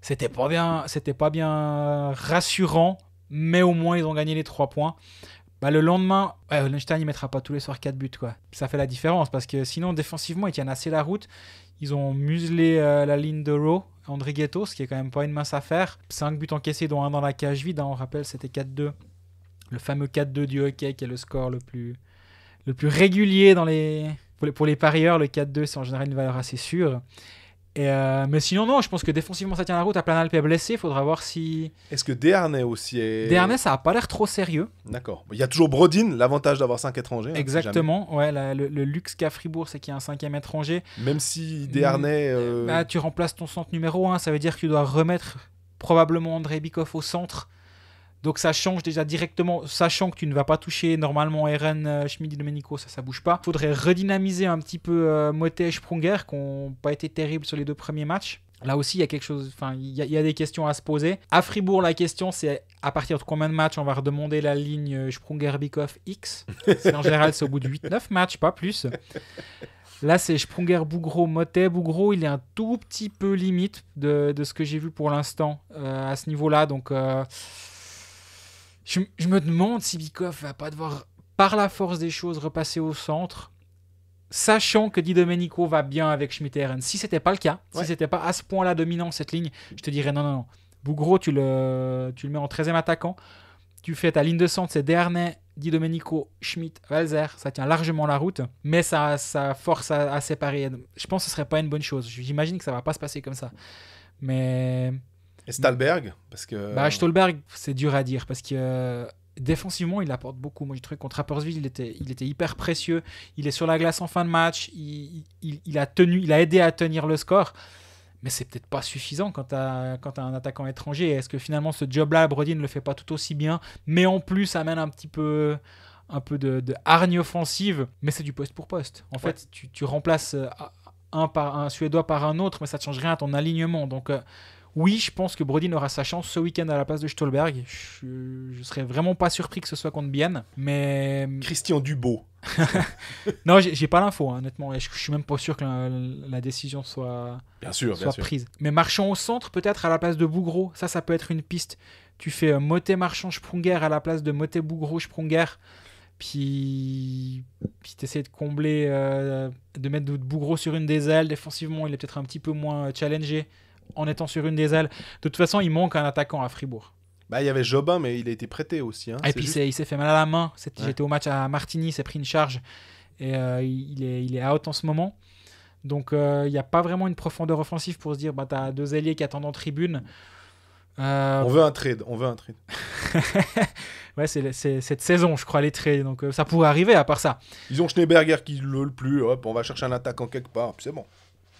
Speaker 2: C'était pas bien rassurant, mais au moins ils ont gagné les 3 points. le lendemain, Hollenstein il mettra pas tous les soirs 4 buts, quoi. Ça fait la différence parce que sinon défensivement ils tiennent assez la route. Ils ont muselé la ligne de Rowe, André Ghetto, ce qui est quand même pas une mince affaire. 5 buts encaissés dont un dans la cage vide, hein, on rappelle c'était 4-2. Le fameux 4-2 du hockey qui est le score le plus régulier pour les parieurs. Le 4-2 c'est en général une valeur assez sûre. Mais sinon, non, je pense que défensivement ça tient la route. Planalp est blessé, il faudra voir si.
Speaker 1: Est-ce que Desharnais aussi est.
Speaker 2: Desharnais, ça n'a pas l'air trop sérieux.
Speaker 1: D'accord. Il y a toujours Brodin, l'avantage d'avoir 5 étrangers.
Speaker 2: Exactement, si ouais, le luxe qu'a Fribourg, c'est qu'il y a un 5e étranger.
Speaker 1: Même si Desharnais.
Speaker 2: Tu remplaces ton centre numéro 1, ça veut dire que tu dois remettre probablement André Bikoff au centre. Donc ça change déjà directement, sachant que tu ne vas pas toucher normalement Eren, Schmid, Domenico, ça bouge pas. Il faudrait redynamiser un petit peu Motet et Sprunger qui n'ont pas été terribles sur les 2 premiers matchs. Là aussi, il y a quelque chose, il y a des questions à se poser. À Fribourg, la question c'est à partir de combien de matchs on va redemander la ligne Sprunger-Bikoff X. En général, c'est au bout de 8-9 matchs, pas plus. Là, c'est Sprunger, Bougro, Motet. Bougro, il est un tout petit peu limite de ce que j'ai vu pour l'instant à ce niveau-là. Donc, je me demande si Bikoff va pas devoir, par la force des choses, repasser au centre, sachant que Di Domenico va bien avec Schmitt et Eren. Si c'était pas le cas, si c'était pas à ce point-là dominant cette ligne, je te dirais non. Bougro, tu le mets en 13e attaquant. Tu fais ta ligne de centre, c'est Desharnais, Di Domenico, Schmitt, Walzer. Ça tient largement la route, mais ça force à séparer. Je pense que ce serait pas une bonne chose. J'imagine que ça va pas se passer comme ça. Mais.
Speaker 1: Et Stallberg parce que...
Speaker 2: Stolberg, c'est dur à dire parce que défensivement, il apporte beaucoup. Moi, j'ai trouvé contre Rapperswil, il était hyper précieux. Il est sur la glace en fin de match. Il a aidé à tenir le score. Mais c'est peut-être pas suffisant quand tu as un attaquant étranger. Est-ce que finalement, ce job-là, Brodin ne le fait pas tout aussi bien, mais en plus, amène un peu de hargne offensive, mais c'est du poste pour poste. En fait, tu remplaces un Suédois par un autre, mais ça ne change rien à ton alignement. Donc... oui, je pense que Brodin aura sa chance ce week-end à la place de Stolberg. Je serais vraiment pas surpris que ce soit contre Bienne, mais...
Speaker 1: Christian Dubot.
Speaker 2: Non, j'ai pas l'info, hein, honnêtement. Je suis même pas sûr que la décision soit prise. Mais Marchand au centre, peut-être à la place de Bougro. Ça peut être une piste. Tu fais Motet, Marchand, Sprunger à la place de Motet, Bougro, Sprunger. Puis tu essaies de combler, de mettre Bougro sur une des ailes. Défensivement, il est peut-être un petit peu moins challengé en étant sur une des ailes. De toute façon, il manque un attaquant à Fribourg.
Speaker 1: Il y avait Jobin, mais il a été prêté aussi. Hein.
Speaker 2: Et puis il s'est fait mal à la main. J'étais au match à Martigny, il s'est pris une charge. Et il est out en ce moment. Donc il n'y a pas vraiment une profondeur offensive pour se dire tu as 2 ailiers qui attendent en tribune.
Speaker 1: On veut un trade.
Speaker 2: Ouais, c'est cette saison, je crois, les trades. Donc ça pourrait arriver à part ça.
Speaker 1: Ils ont Schneeberger qui le plus. Hop, on va chercher un attaquant quelque part. Puis c'est bon.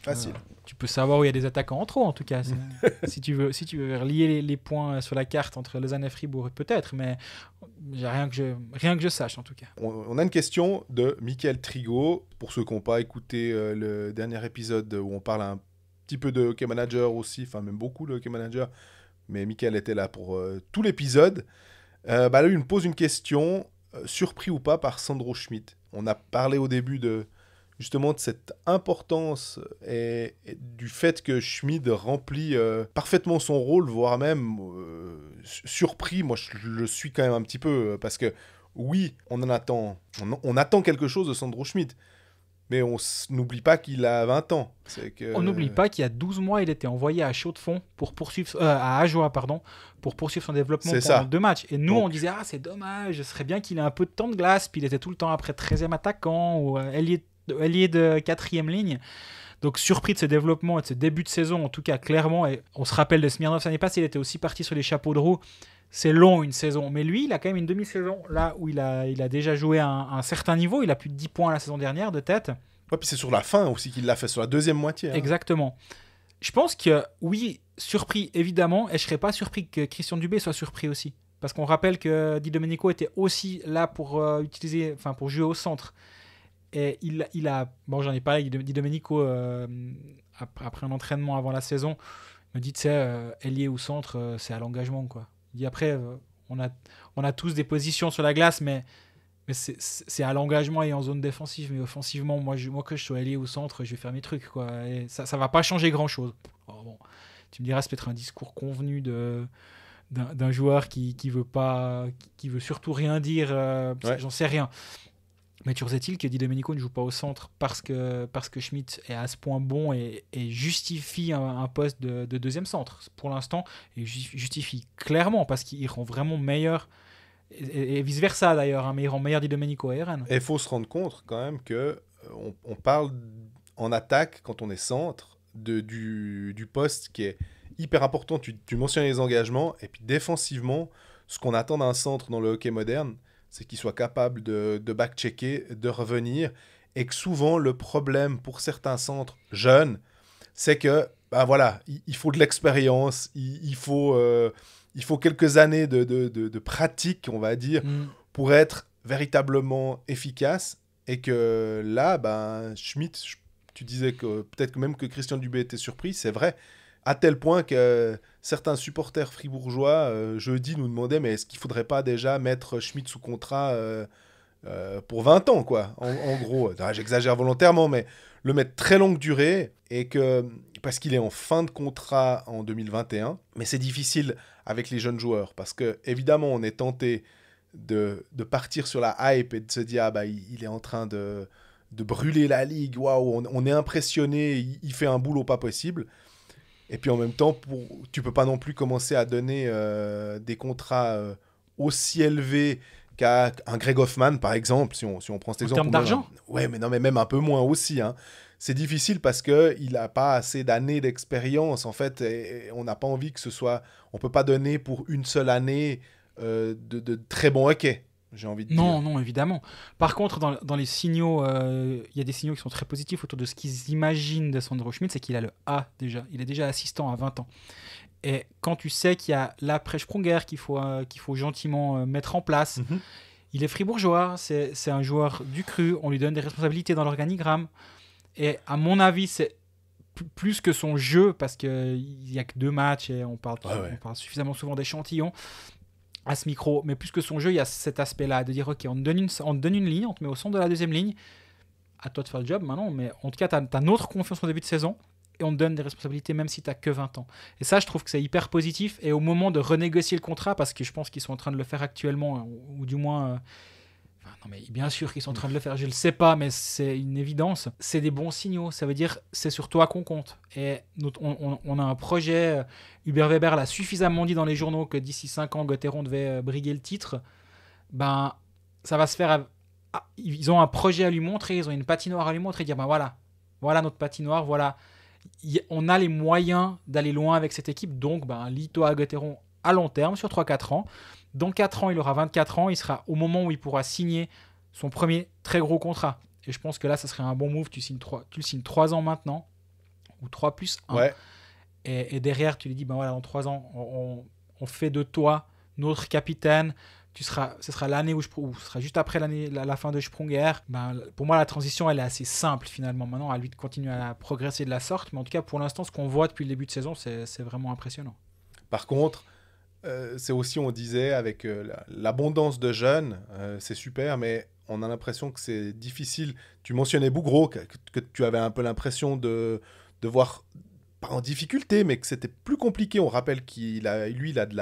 Speaker 1: Facile.
Speaker 2: Tu peux savoir où il y a des attaquants en trop, en tout cas. si tu veux relier les points sur la carte entre Lausanne et Fribourg, peut-être, mais rien que je sache, en tout cas.
Speaker 1: On a une question de Michael Trigo. Pour ceux qui n'ont pas écouté le dernier épisode où on parle un petit peu de hockey manager aussi, enfin même beaucoup de hockey manager, mais Michael était là pour tout l'épisode. Là, il me pose une question, surpris ou pas par Sandro Schmidt. On a parlé au début justement de cette importance et du fait que Schmid remplit parfaitement son rôle, voire même surpris. Moi, je le suis quand même un petit peu, parce que oui, on attend quelque chose de Sandro Schmid, mais on n'oublie pas qu'il a 20 ans.
Speaker 2: On n'oublie pas qu'il y a 12 mois, il était envoyé à Chaux-de-Fonds à Ajoie, pour poursuivre son développement pendant 2 matchs. Et nous, on disait, c'est dommage, ce serait bien qu'il ait un peu de temps de glace, puis il était tout le temps après 13e attaquant ou ailier de 4e ligne. Donc surpris de ce développement et de ce début de saison, en tout cas clairement, et on se rappelle de Smirnov l'année passée, il était aussi parti sur les chapeaux de roue. C'est long une saison, mais lui il a quand même une demi-saison là où il a déjà joué à un certain niveau. Il a plus de 10 points la saison dernière de tête.
Speaker 1: Ouais, puis c'est sur la fin aussi qu'il l'a fait, sur la deuxième moitié.
Speaker 2: Exactement. Je pense que oui, surpris évidemment, et je serais pas surpris que Christian Dubé soit surpris aussi, parce qu'on rappelle que Di Domenico était aussi là pour jouer au centre. Et il a... Bon, j'en ai parlé, Di Domenico, après un entraînement avant la saison, me dit, tu sais, ailier ou centre, c'est à l'engagement, quoi. Il dit, après, on a tous des positions sur la glace, mais c'est à l'engagement et en zone défensive. Mais offensivement, moi que je sois ailier ou centre, je vais faire mes trucs, quoi. Et ça va pas changer grand-chose. Alors, bon, tu me diras, c'est peut-être un discours convenu de d'un joueur qui veut surtout rien dire, j'en sais rien. Mais toujours est-il que Di Domenico ne joue pas au centre parce que Schmidt est à ce point bon et justifie un poste de deuxième centre. Pour l'instant, il justifie clairement parce qu'il rend vraiment meilleur, et vice-versa d'ailleurs, hein, mais il rend meilleur Di Domenico et Rennes.
Speaker 1: Et il faut se rendre compte quand même que on parle en attaque, quand on est centre, du poste qui est hyper important. Tu mentionnes les engagements, et puis défensivement, ce qu'on attend d'un centre dans le hockey moderne, c'est qu'il soit capable de back-checker, de revenir, et que souvent, le problème pour certains centres jeunes, c'est que, il faut de l'expérience, il faut quelques années de pratique, on va dire, pour être véritablement efficace, et que là, Schmidt, tu disais que peut-être même que Christian Dubé était surpris, c'est vrai, à tel point que certains supporters fribourgeois, jeudi, nous demandaient, mais est-ce qu'il ne faudrait pas déjà mettre Schmidt sous contrat pour 20 ans, quoi, en gros. J'exagère volontairement, mais le mettre très longue durée, parce qu'il est en fin de contrat en 2021, mais c'est difficile avec les jeunes joueurs, parce que évidemment, on est tenté de partir sur la hype et de se dire, il est en train de brûler la ligue, waouh, on est impressionné, il fait un boulot pas possible. Et puis en même temps, tu peux pas non plus commencer à donner des contrats aussi élevés qu'à un Greg Hoffman, par exemple, si on prend cet exemple.
Speaker 2: En termes d'argent ?
Speaker 1: Ouais, mais même un peu moins aussi. Hein. C'est difficile parce qu'il n'a pas assez d'années d'expérience, en fait, et on n'a pas envie que ce soit... On peut pas donner pour une seule année de très bon hockey, j'ai envie de dire.
Speaker 2: Non, évidemment. Par contre, dans les signaux, il y a des signaux qui sont très positifs autour de ce qu'ils imaginent de Sandro Schmidt, c'est qu'il a le A déjà. Il est déjà assistant à 20 ans. Et quand tu sais qu'il y a l'après-Sprunger qu'il faut gentiment mettre en place, il est fribourgeois, c'est un joueur du cru, on lui donne des responsabilités dans l'organigramme. Et à mon avis, c'est plus que son jeu, parce qu'il n'y a que 2 matchs et on parle suffisamment souvent d'échantillons à ce micro, mais plus que son jeu, il y a cet aspect-là, de dire, ok, on te donne une ligne, on te met au centre de la deuxième ligne, à toi de faire le job maintenant, mais en tout cas, tu as notre confiance au début de saison, et on te donne des responsabilités même si tu n'as que 20 ans. Et ça, je trouve que c'est hyper positif, et au moment de renégocier le contrat, parce que je pense qu'ils sont en train de le faire actuellement, ou du moins... non, mais bien sûr qu'ils sont en train de le faire, je le sais pas, mais c'est une évidence. C'est des bons signaux, ça veut dire c'est sur toi qu'on compte. Et on a un projet, Hubert Weber l'a suffisamment dit dans les journaux que d'ici 5 ans, Gauthieron devait briguer le titre. Ça va se faire. Ils ont un projet à lui montrer, ils ont une patinoire à lui montrer, et dire voilà notre patinoire, voilà. On a les moyens d'aller loin avec cette équipe, donc lis-toi à Gauthieron à long terme, sur 3-4 ans. Dans 4 ans, il aura 24 ans. Il sera au moment où il pourra signer son premier très gros contrat. Et je pense que là, ça serait un bon move. Tu le signes 3 ans maintenant, ou 3 plus 1.
Speaker 1: Ouais.
Speaker 2: Et derrière, tu lui dis, dans 3 ans, on fait de toi notre capitaine. Ce sera l'année où ce sera juste après la fin de Sprunger. Pour moi, la transition, elle est assez simple finalement. Maintenant, à lui de continuer à progresser de la sorte. Mais en tout cas, pour l'instant, ce qu'on voit depuis le début de saison, c'est vraiment impressionnant.
Speaker 1: Par contre, c'est aussi, on disait, avec l'abondance de jeunes, c'est super, mais on a l'impression que c'est difficile. Tu mentionnais Bougro, que tu avais un peu l'impression de voir, pas en difficulté, mais que c'était plus compliqué. On rappelle qu'il a de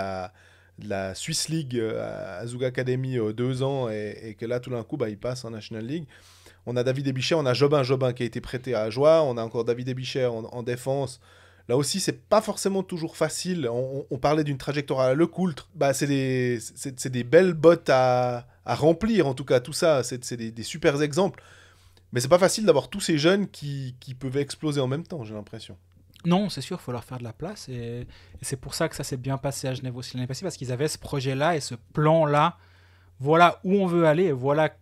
Speaker 1: la Swiss League à Zug Academy 2 ans, et que là, tout d'un coup, il passe en National League. On a David Ebichet, on a Jobin qui a été prêté à Ajoie, on a encore David Ebichet en défense. Là aussi, c'est pas forcément toujours facile. On parlait d'une trajectoire à Lecoultre. C'est des belles bottes à remplir, en tout cas, tout ça. C'est des super exemples. Mais c'est pas facile d'avoir tous ces jeunes qui peuvent exploser en même temps, j'ai l'impression.
Speaker 2: Non, c'est sûr, il faut leur faire de la place. Et c'est pour ça que ça s'est bien passé à Genève aussi l'année passée, parce qu'ils avaient ce projet-là et ce plan-là. Voilà où on veut aller et voilà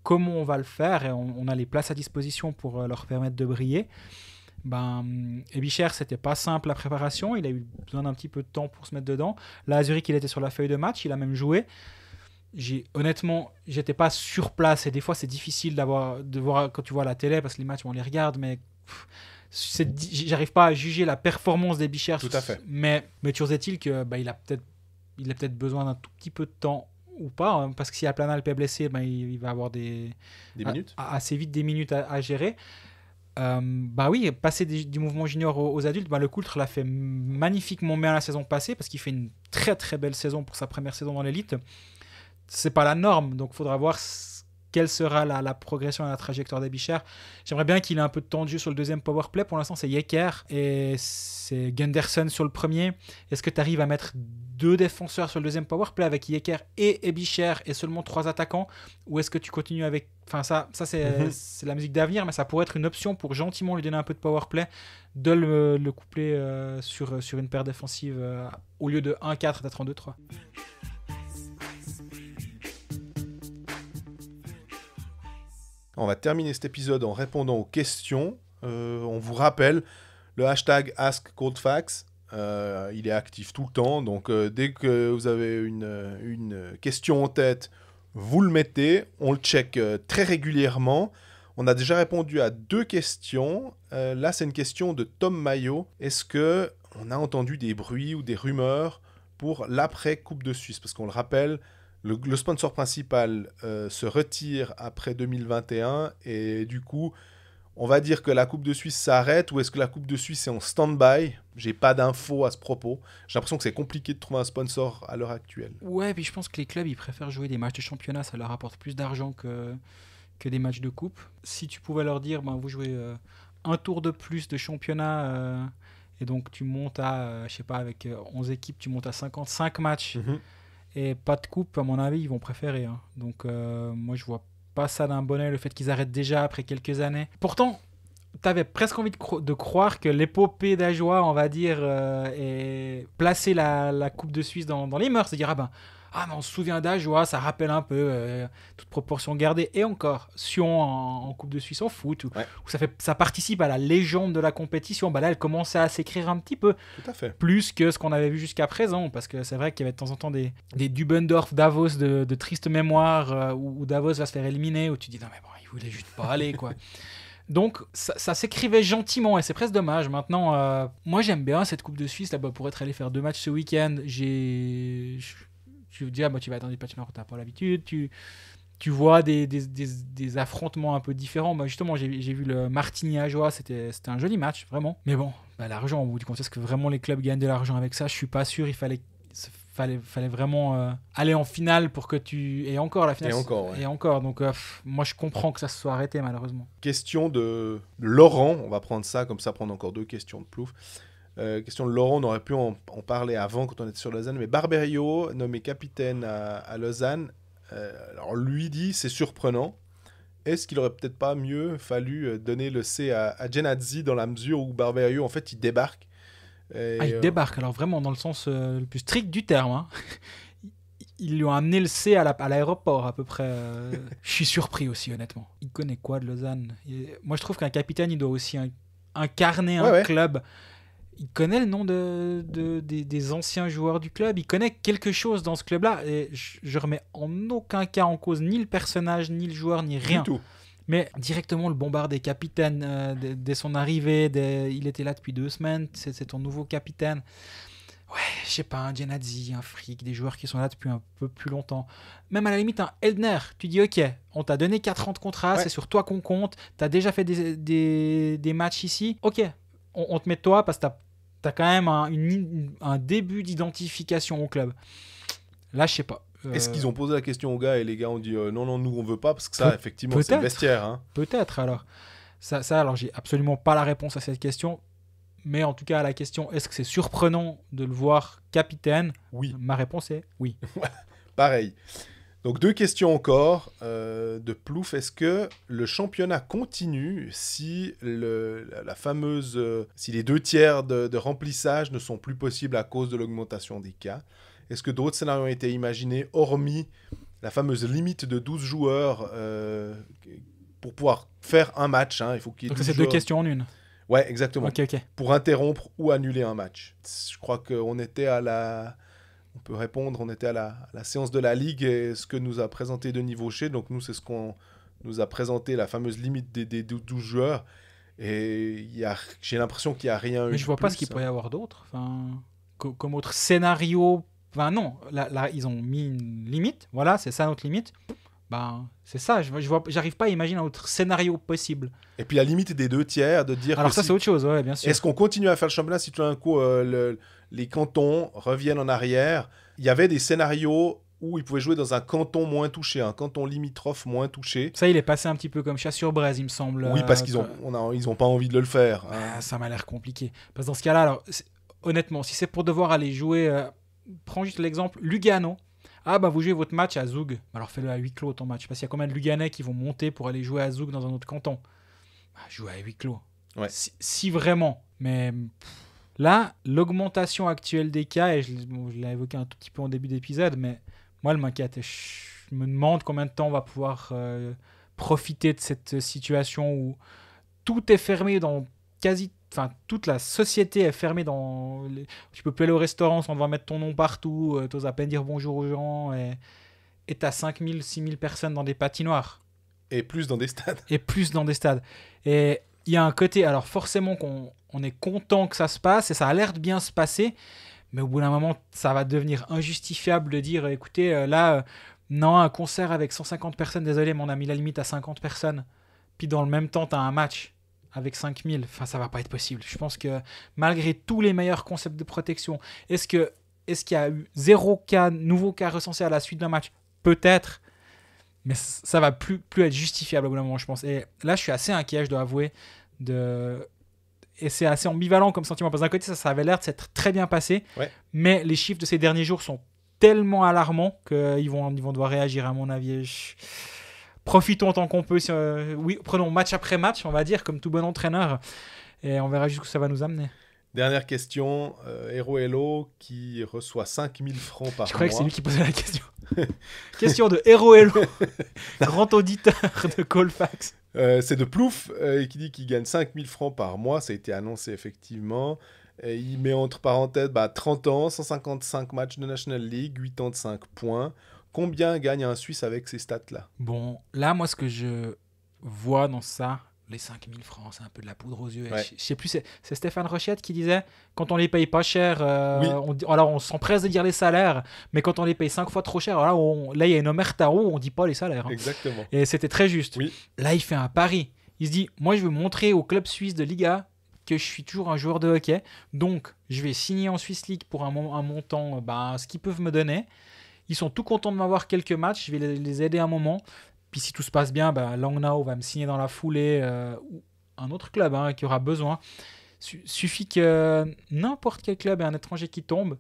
Speaker 2: comment on va le faire. Et on a les places à disposition pour leur permettre de briller. Ebischer, c'était pas simple la préparation, il a eu besoin d'un petit peu de temps pour se mettre dedans. Là, à Zurich, il était sur la feuille de match, il a même joué. Honnêtement, j'étais pas sur place et des fois c'est difficile de voir quand tu vois la télé parce que les matchs on les regarde, mais j'arrive pas à juger la performance d'Ebischer.
Speaker 1: Tout à fait.
Speaker 2: Mais toujours est-il que il a peut-être besoin d'un tout petit peu de temps ou pas, hein, parce que si Planalp est blessé, il va avoir des minutes, assez vite des minutes à gérer. Bah oui, passer du mouvement junior aux adultes, bah le Coultre l'a fait magnifiquement bien la saison passée parce qu'il fait une très très belle saison pour sa première saison dans l'élite. C'est pas la norme, donc il faudra voir quelle sera la progression et la trajectoire d'Abichère. J'aimerais bien qu'il ait un peu de temps de jeu sur le deuxième powerplay. Pour l'instant, c'est Yecker et c'est Gunderson sur le premier. Est-ce que tu arrives à mettre 2 défenseurs sur le deuxième powerplay avec Yecker et Abichère et seulement 3 attaquants, ou est-ce que tu continues avec... Enfin, ça c'est la musique d'avenir, mais ça pourrait être une option pour gentiment lui donner un peu de powerplay, de le coupler sur une paire défensive au lieu de 1-4, d'être en 2-3.
Speaker 1: On va terminer cet épisode en répondant aux questions. On vous rappelle, le hashtag AskColdFacts, il est actif tout le temps. Donc, dès que vous avez une question en tête, vous le mettez. On le check très régulièrement. On a déjà répondu à 2 questions. Là, c'est une question de Tom Maillot. Est-ce qu'on a entendu des bruits ou des rumeurs pour l'après-Coupe de Suisse? Parce qu'on le rappelle, le sponsor principal se retire après 2021 et du coup, on va dire que la Coupe de Suisse s'arrête, ou est-ce que la Coupe de Suisse est en stand-by? J'ai pas d'infos à ce propos. J'ai l'impression que c'est compliqué de trouver un sponsor à l'heure actuelle.
Speaker 2: Ouais, puis je pense que les clubs, ils préfèrent jouer des matchs de championnat, ça leur apporte plus d'argent que des matchs de coupe. Si tu pouvais leur dire, vous jouez un tour de plus de championnat, et donc tu montes à, je sais pas, avec 11 équipes, tu montes à 55 matchs, et pas de coupe, à mon avis, ils vont préférer. Hein. Donc moi, je vois pas ça d'un bon oeil, le fait qu'ils arrêtent déjà après quelques années. Pourtant, t'avais presque envie de croire que l'épopée d'Ajoie, on va dire, et placer la Coupe de Suisse dans les mœurs, c'est-à-dire, mais on se souvient d'Ajoie, ça rappelle un peu, toute proportion gardée, et encore, Sion en Coupe de Suisse en foot, où ça participe à la légende de la compétition, là, elle commençait à s'écrire un petit peu,
Speaker 1: tout à fait,
Speaker 2: plus que ce qu'on avait vu jusqu'à présent, parce que c'est vrai qu'il y avait de temps en temps des Dubendorf, Davos de triste mémoire, où Davos va se faire éliminer, où tu dis, non mais bon, il voulait juste pas aller, quoi. Donc ça s'écrivait gentiment et c'est presque dommage. Maintenant, moi j'aime bien cette Coupe de Suisse là-bas pour être allé faire 2 matchs ce week-end. Tu te dis, tu vas attendre des patinoires où tu n'as pas l'habitude. Tu vois des affrontements un peu différents. Moi justement, j'ai vu le Martigny-Ajoie, c'était un joli match, vraiment. Mais bon, l'argent, au bout du compte, est-ce que vraiment les clubs gagnent de l'argent avec ça? Je suis pas sûr. Il fallait vraiment aller en finale pour que tu... Et encore, la finale... Et encore. Donc, moi, je comprends que ça se soit arrêté, malheureusement.
Speaker 1: Question de Laurent. On va prendre ça, comme ça, prendre encore 2 questions de plouf. Question de Laurent, on aurait pu en parler avant quand on était sur Lausanne. Mais Barberio, nommé capitaine à Lausanne, alors lui dit, c'est surprenant. Est-ce qu'il aurait peut-être pas mieux fallu donner le C à Genadzi dans la mesure où Barberio, en fait, il débarque?
Speaker 2: Il débarque, alors vraiment dans le sens le plus strict du terme. Hein. Ils lui ont amené le C à l'aéroport à peu près. Je suis surpris aussi, honnêtement. Il connaît quoi de Lausanne? Moi, je trouve qu'un capitaine, il doit aussi incarner un club. Il connaît le nom des anciens joueurs du club. Il connaît quelque chose dans ce club-là. Et je remets en aucun cas en cause ni le personnage, ni le joueur, ni rien.
Speaker 1: Du tout.
Speaker 2: Mais directement, le bombardé capitaine, dès son arrivée, il était là depuis 2 semaines, c'est ton nouveau capitaine. Ouais, je sais pas, un Genadzi, un Frick, des joueurs qui sont là depuis un peu plus longtemps. Même à la limite, un Eldner, tu dis ok, on t'a donné 4 ans de contrat, c'est sur toi qu'on compte, t'as déjà fait des matchs ici, ok, on te met toi parce que t'as quand même un début d'identification au club. Là, je sais pas.
Speaker 1: Est-ce qu'ils ont posé la question aux gars et les gars ont dit non, nous on veut pas, parce que ça, effectivement, c'est le vestiaire. Hein.
Speaker 2: Peut-être alors. Ça, alors, j'ai absolument pas la réponse à cette question. Mais en tout cas, à la question, est-ce que c'est surprenant de le voir capitaine?
Speaker 1: Oui.
Speaker 2: Ma réponse est oui.
Speaker 1: Pareil. Donc 2 questions encore de Plouf. Est-ce que le championnat continue si si les 2 tiers de remplissage ne sont plus possibles à cause de l'augmentation des cas? Est-ce que d'autres scénarios ont été imaginés, hormis la fameuse limite de 12 joueurs pour pouvoir faire un match, hein, il faut qu'il y ait
Speaker 2: donc c'est 2 questions en une.
Speaker 1: Ouais, exactement.
Speaker 2: Ok.
Speaker 1: Pour interrompre ou annuler un match. Je crois qu'on était on peut répondre, on était à la séance de la Ligue et ce que nous a présenté Denis Vaucher. Donc nous, c'est ce qu'on nous a présenté, la fameuse limite des 12 joueurs. Et j'ai l'impression qu'il n'y a rien eu.
Speaker 2: Mais je vois pas ce qu'il pourrait y avoir d'autre. Comme autre scénario. Non, là, ils ont mis une limite. Voilà, c'est ça notre limite. Ben, c'est ça, j'arrive pas à imaginer un autre scénario possible.
Speaker 1: Et puis la limite des 2/3 de dire
Speaker 2: Alors
Speaker 1: que
Speaker 2: ça, c'est autre chose, ouais, bien sûr.
Speaker 1: est-ce qu'on continue à faire le championnat si tout d'un coup les cantons reviennent en arrière? Il y avait des scénarios où ils pouvaient jouer dans un canton moins touché, un canton limitrophe moins touché.
Speaker 2: Ça, il est passé un petit peu comme Chat-sur-Braise, il me semble.
Speaker 1: Oui, parce qu'ils ils ont pas envie de le faire.
Speaker 2: Ah, ça m'a l'air compliqué. Parce que dans ce cas-là, alors, honnêtement, si c'est pour devoir aller jouer, prends juste l'exemple, Lugano. Ah bah vous jouez votre match à Zoug. Alors fais-le à huis clos ton match. Parce qu'il y a combien de Luganais qui vont monter pour aller jouer à Zoug dans un autre canton? Bah, jouer à huis clos.
Speaker 1: Ouais.
Speaker 2: Si vraiment. Mais là, l'augmentation actuelle des cas, et je l'ai évoqué un tout petit peu en début d'épisode, mais moi elle m'inquiète. Je me demande combien de temps on va pouvoir profiter de cette situation où tout est fermé dans toute la société est fermée tu peux plus aller au restaurant sans devoir mettre ton nom partout, t'oses à peine dire bonjour aux gens, et t'as 5000, 6000 personnes dans des patinoires.
Speaker 1: Et plus dans des stades.
Speaker 2: Et il y a un côté, alors forcément qu'on est content que ça se passe, et ça a l'air de bien se passer, mais au bout d'un moment, ça va devenir injustifiable de dire, écoutez, non, un concert avec 150 personnes, désolé, mais on a mis la limite à 50 personnes, puis dans le même temps, t'as un match avec 5000, enfin ça va pas être possible. Je pense que malgré tous les meilleurs concepts de protection, est-ce qu'il y a eu 0 nouveau cas recensé à la suite d'un match? Peut-être, mais ça va plus être justifiable au bout d'un moment, je pense. Et là, je suis assez inquiet, je dois avouer, et c'est assez ambivalent comme sentiment. Parce que d'un côté, ça avait l'air de s'être très bien passé,
Speaker 1: ouais.
Speaker 2: Mais les chiffres de ces derniers jours sont tellement alarmants qu'ils vont devoir réagir, à mon avis. Profitons tant qu'on peut. Oui, prenons match après match, on va dire, comme tout bon entraîneur. Et on verra jusqu'où ça va nous amener.
Speaker 1: Dernière question. Hero Hello qui reçoit 5000 francs par mois.
Speaker 2: Je croyais que c'est lui qui posait la question. Question de Hero Hello, grand auditeur de Colfax.
Speaker 1: C'est de Plouf qui dit qu'il gagne 5000 francs par mois. Ça a été annoncé effectivement. Et il met entre parenthèses 30 ans, 155 matchs de National League, 85 points. Combien gagne un Suisse avec ces stats-là?
Speaker 2: Bon, là, moi, ce que je vois dans ça, les 5000 francs, c'est un peu de la poudre aux yeux.
Speaker 1: Ouais.
Speaker 2: Je sais plus, c'est Stéphane Rochette qui disait, quand on les paye pas cher,
Speaker 1: oui.
Speaker 2: alors on s'empresse de dire les salaires, mais quand on les paye 5 fois trop cher, là, il y a une omerta où on dit pas les salaires. Hein.
Speaker 1: Exactement.
Speaker 2: Et c'était très juste.
Speaker 1: Oui.
Speaker 2: Là, il fait un pari. Il se dit, moi, je veux montrer au club suisse de Liga que je suis toujours un joueur de hockey, donc je vais signer en Swiss League pour un montant, ce qu'ils peuvent me donner. Ils sont tout contents de m'avoir quelques matchs, je vais les aider un moment. Puis si tout se passe bien, Langnau va me signer dans la foulée, ou un autre club qui aura besoin. Suffit que n'importe quel club ait un étranger qui tombe,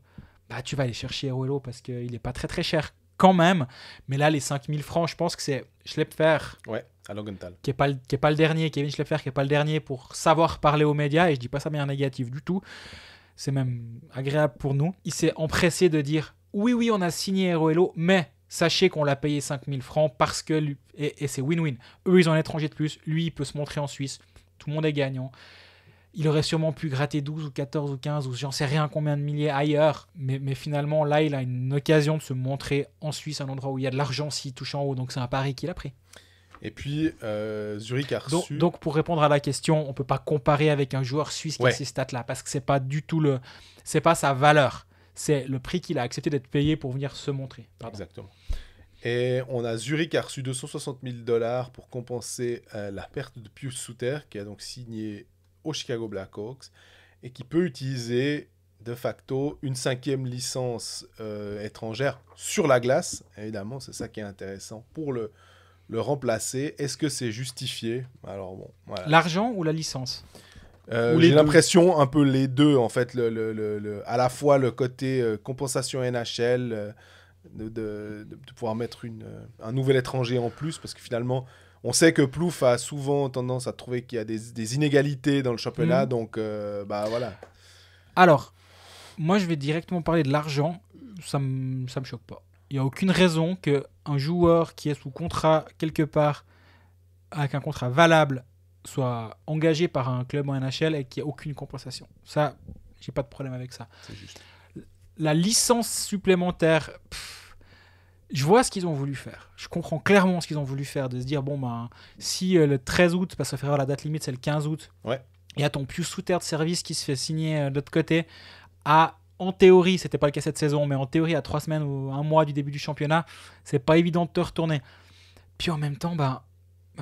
Speaker 2: tu vas aller chercher Heroelo parce qu'il n'est pas très très cher quand même. Mais là, les 5000 francs, je pense que c'est Schlepfer.
Speaker 1: Ouais, à Logenthal.
Speaker 2: Qui est pas le dernier, Kevin Schlepfer, qui n'est pas le dernier pour savoir parler aux médias. Et je dis pas ça bien négatif du tout. C'est même agréable pour nous. Il s'est empressé de dire oui, on a signé Heroelo, mais sachez qu'on l'a payé 5000 francs parce que... Et c'est win-win. Eux, ils ont un étranger de plus. Lui, il peut se montrer en Suisse. Tout le monde est gagnant. Il aurait sûrement pu gratter 12 ou 14 ou 15 ou j'en sais rien combien de milliers ailleurs. Mais finalement, là, il a une occasion de se montrer en Suisse, un endroit où il y a de l'argent s'il touche en haut. Donc, c'est un pari qu'il a pris.
Speaker 1: Et puis, Zurich a reçu...
Speaker 2: Donc, pour répondre à la question, on ne peut pas comparer avec un joueur suisse qui a ces stats-là parce que ce n'est pas du tout c'est pas sa valeur. C'est le prix qu'il a accepté d'être payé pour venir se montrer. Pardon.
Speaker 1: Exactement. Et on a Zurich qui a reçu $260 000 pour compenser la perte de Pius Suter, qui a donc signé au Chicago Blackhawks et qui peut utiliser de facto une 5e licence étrangère sur la glace. Évidemment, c'est ça qui est intéressant pour le remplacer. Est-ce que c'est justifié? Alors bon, voilà.
Speaker 2: L'argent ou la licence?
Speaker 1: J'ai l'impression un peu les deux, en fait, à la fois le côté compensation NHL, de pouvoir mettre un nouvel étranger en plus, parce que finalement, on sait que Plouf a souvent tendance à trouver qu'il y a des inégalités dans le championnat, donc voilà.
Speaker 2: Alors, moi je vais directement parler de l'argent, ça me choque pas. Il n'y a aucune raison qu'un joueur qui est sous contrat quelque part, avec un contrat valable, soit engagé par un club en NHL et qu'il n'y ait aucune compensation. Ça, j'ai pas de problème avec ça.
Speaker 1: C'est juste.
Speaker 2: La licence supplémentaire, je vois ce qu'ils ont voulu faire. Je comprends clairement ce qu'ils ont voulu faire, de se dire, si le 13 août, parce que la date limite c'est le 15 août, il y a ton Pius Suter de service qui se fait signer de l'autre côté, en théorie, c'était pas le cas cette saison, mais en théorie, à 3 semaines ou un mois du début du championnat, c'est pas évident de te retourner. Puis en même temps,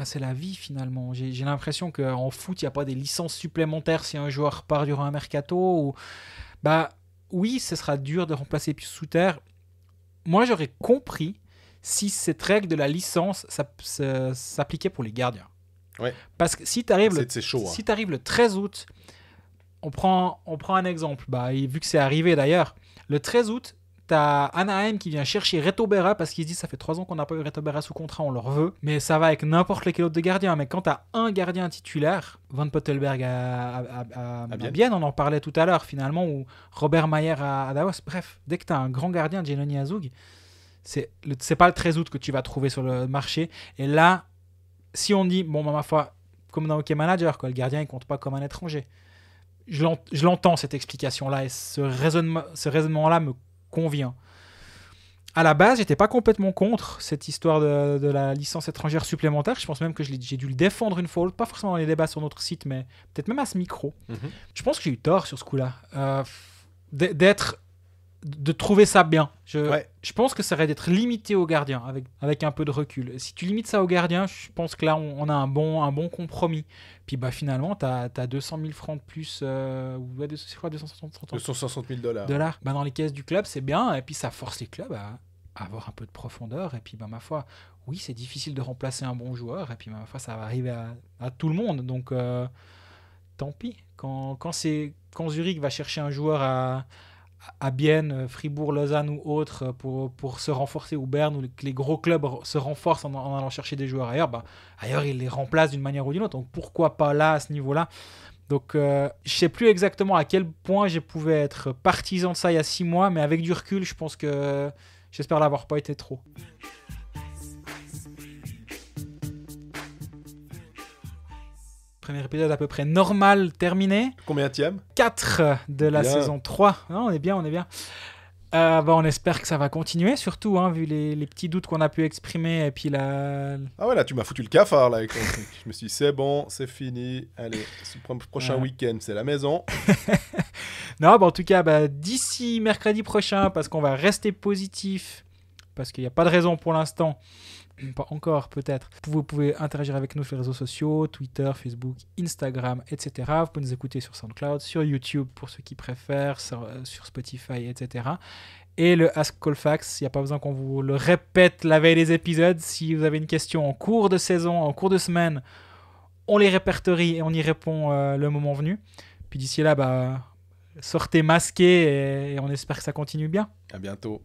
Speaker 2: c'est la vie finalement. J'ai l'impression qu'en foot, il n'y a pas des licences supplémentaires si un joueur part durant un mercato. Ou... oui, ce sera dur de remplacer Pius Souter. Moi, j'aurais compris si cette règle de la licence s'appliquait pour les gardiens.
Speaker 1: Ouais.
Speaker 2: Parce que si tu arrives
Speaker 1: si t'arrives
Speaker 2: le 13 août, on prend un exemple. Vu que c'est arrivé d'ailleurs, le 13 août, tu as Anaheim qui vient chercher Reto Berra parce qu'il se dit ça fait 3 ans qu'on n'a pas eu Reto Berra sous contrat, on le veut. Mais ça va avec n'importe lequel autre de gardien. Mais quand tu as un gardien titulaire, Van Pottelberg à Bienne, on en parlait tout à l'heure finalement, ou Robert Mayer à Davos. Bref, dès que tu as un grand gardien, Jenoni Azug, c'est pas le 13 août que tu vas trouver sur le marché. Et là, si on dit, ma foi, comme dans Hockey Manager, le gardien il compte pas comme un étranger. Je l'entends cette explication-là et ce raisonnement-là me convient. À la base, j'étais pas complètement contre cette histoire de la licence étrangère supplémentaire. Je pense même que j'ai dû le défendre une fois, pas forcément dans les débats sur notre site, mais peut-être même à ce micro. Je pense que j'ai eu tort sur ce coup-là. De trouver ça bien. Je pense que ça aurait d'être limité aux gardiens avec un peu de recul. Si tu limites ça aux gardiens, je pense que là, on a un bon compromis. Puis finalement, tu as 200 000 francs de plus. C'est quoi,
Speaker 1: 260 000
Speaker 2: $. Dans les caisses du club, c'est bien. Et puis ça force les clubs à avoir un peu de profondeur. Et puis, ma foi, oui, c'est difficile de remplacer un bon joueur. Et puis, ma foi, ça va arriver à tout le monde. Donc, tant pis. Quand Zurich va chercher un joueur à Bienne, Fribourg, Lausanne ou autre pour se renforcer, ou Berne, ou que les gros clubs se renforcent en allant chercher des joueurs ailleurs, ils les remplacent d'une manière ou d'une autre. Donc pourquoi pas là, à ce niveau-là? Donc je sais plus exactement à quel point je pouvais être partisan de ça il y a 6 mois, mais avec du recul, je pense que j'espère l'avoir pas été trop. Premier épisode à peu près normal terminé.
Speaker 1: Combien tième
Speaker 2: 4 de la saison 3. Non, on est bien. On espère que ça va continuer, surtout vu les petits doutes qu'on a pu exprimer. Et puis là,
Speaker 1: tu m'as foutu le cafard là avec ton truc. Je me suis dit, c'est bon, c'est fini. Allez, prochain week-end, c'est la maison.
Speaker 2: Non, en tout cas, d'ici mercredi prochain, parce qu'on va rester positif, parce qu'il n'y a pas de raison pour l'instant. Pas encore, peut-être. Vous pouvez interagir avec nous sur les réseaux sociaux, Twitter, Facebook, Instagram, etc. Vous pouvez nous écouter sur SoundCloud, sur YouTube pour ceux qui préfèrent, sur Spotify, etc. Et le Ask Colfax, il n'y a pas besoin qu'on vous le répète la veille des épisodes. Si vous avez une question en cours de saison, en cours de semaine, on les répertorie et on y répond le moment venu. Puis d'ici là, sortez masqués et on espère que ça continue bien.
Speaker 1: À bientôt.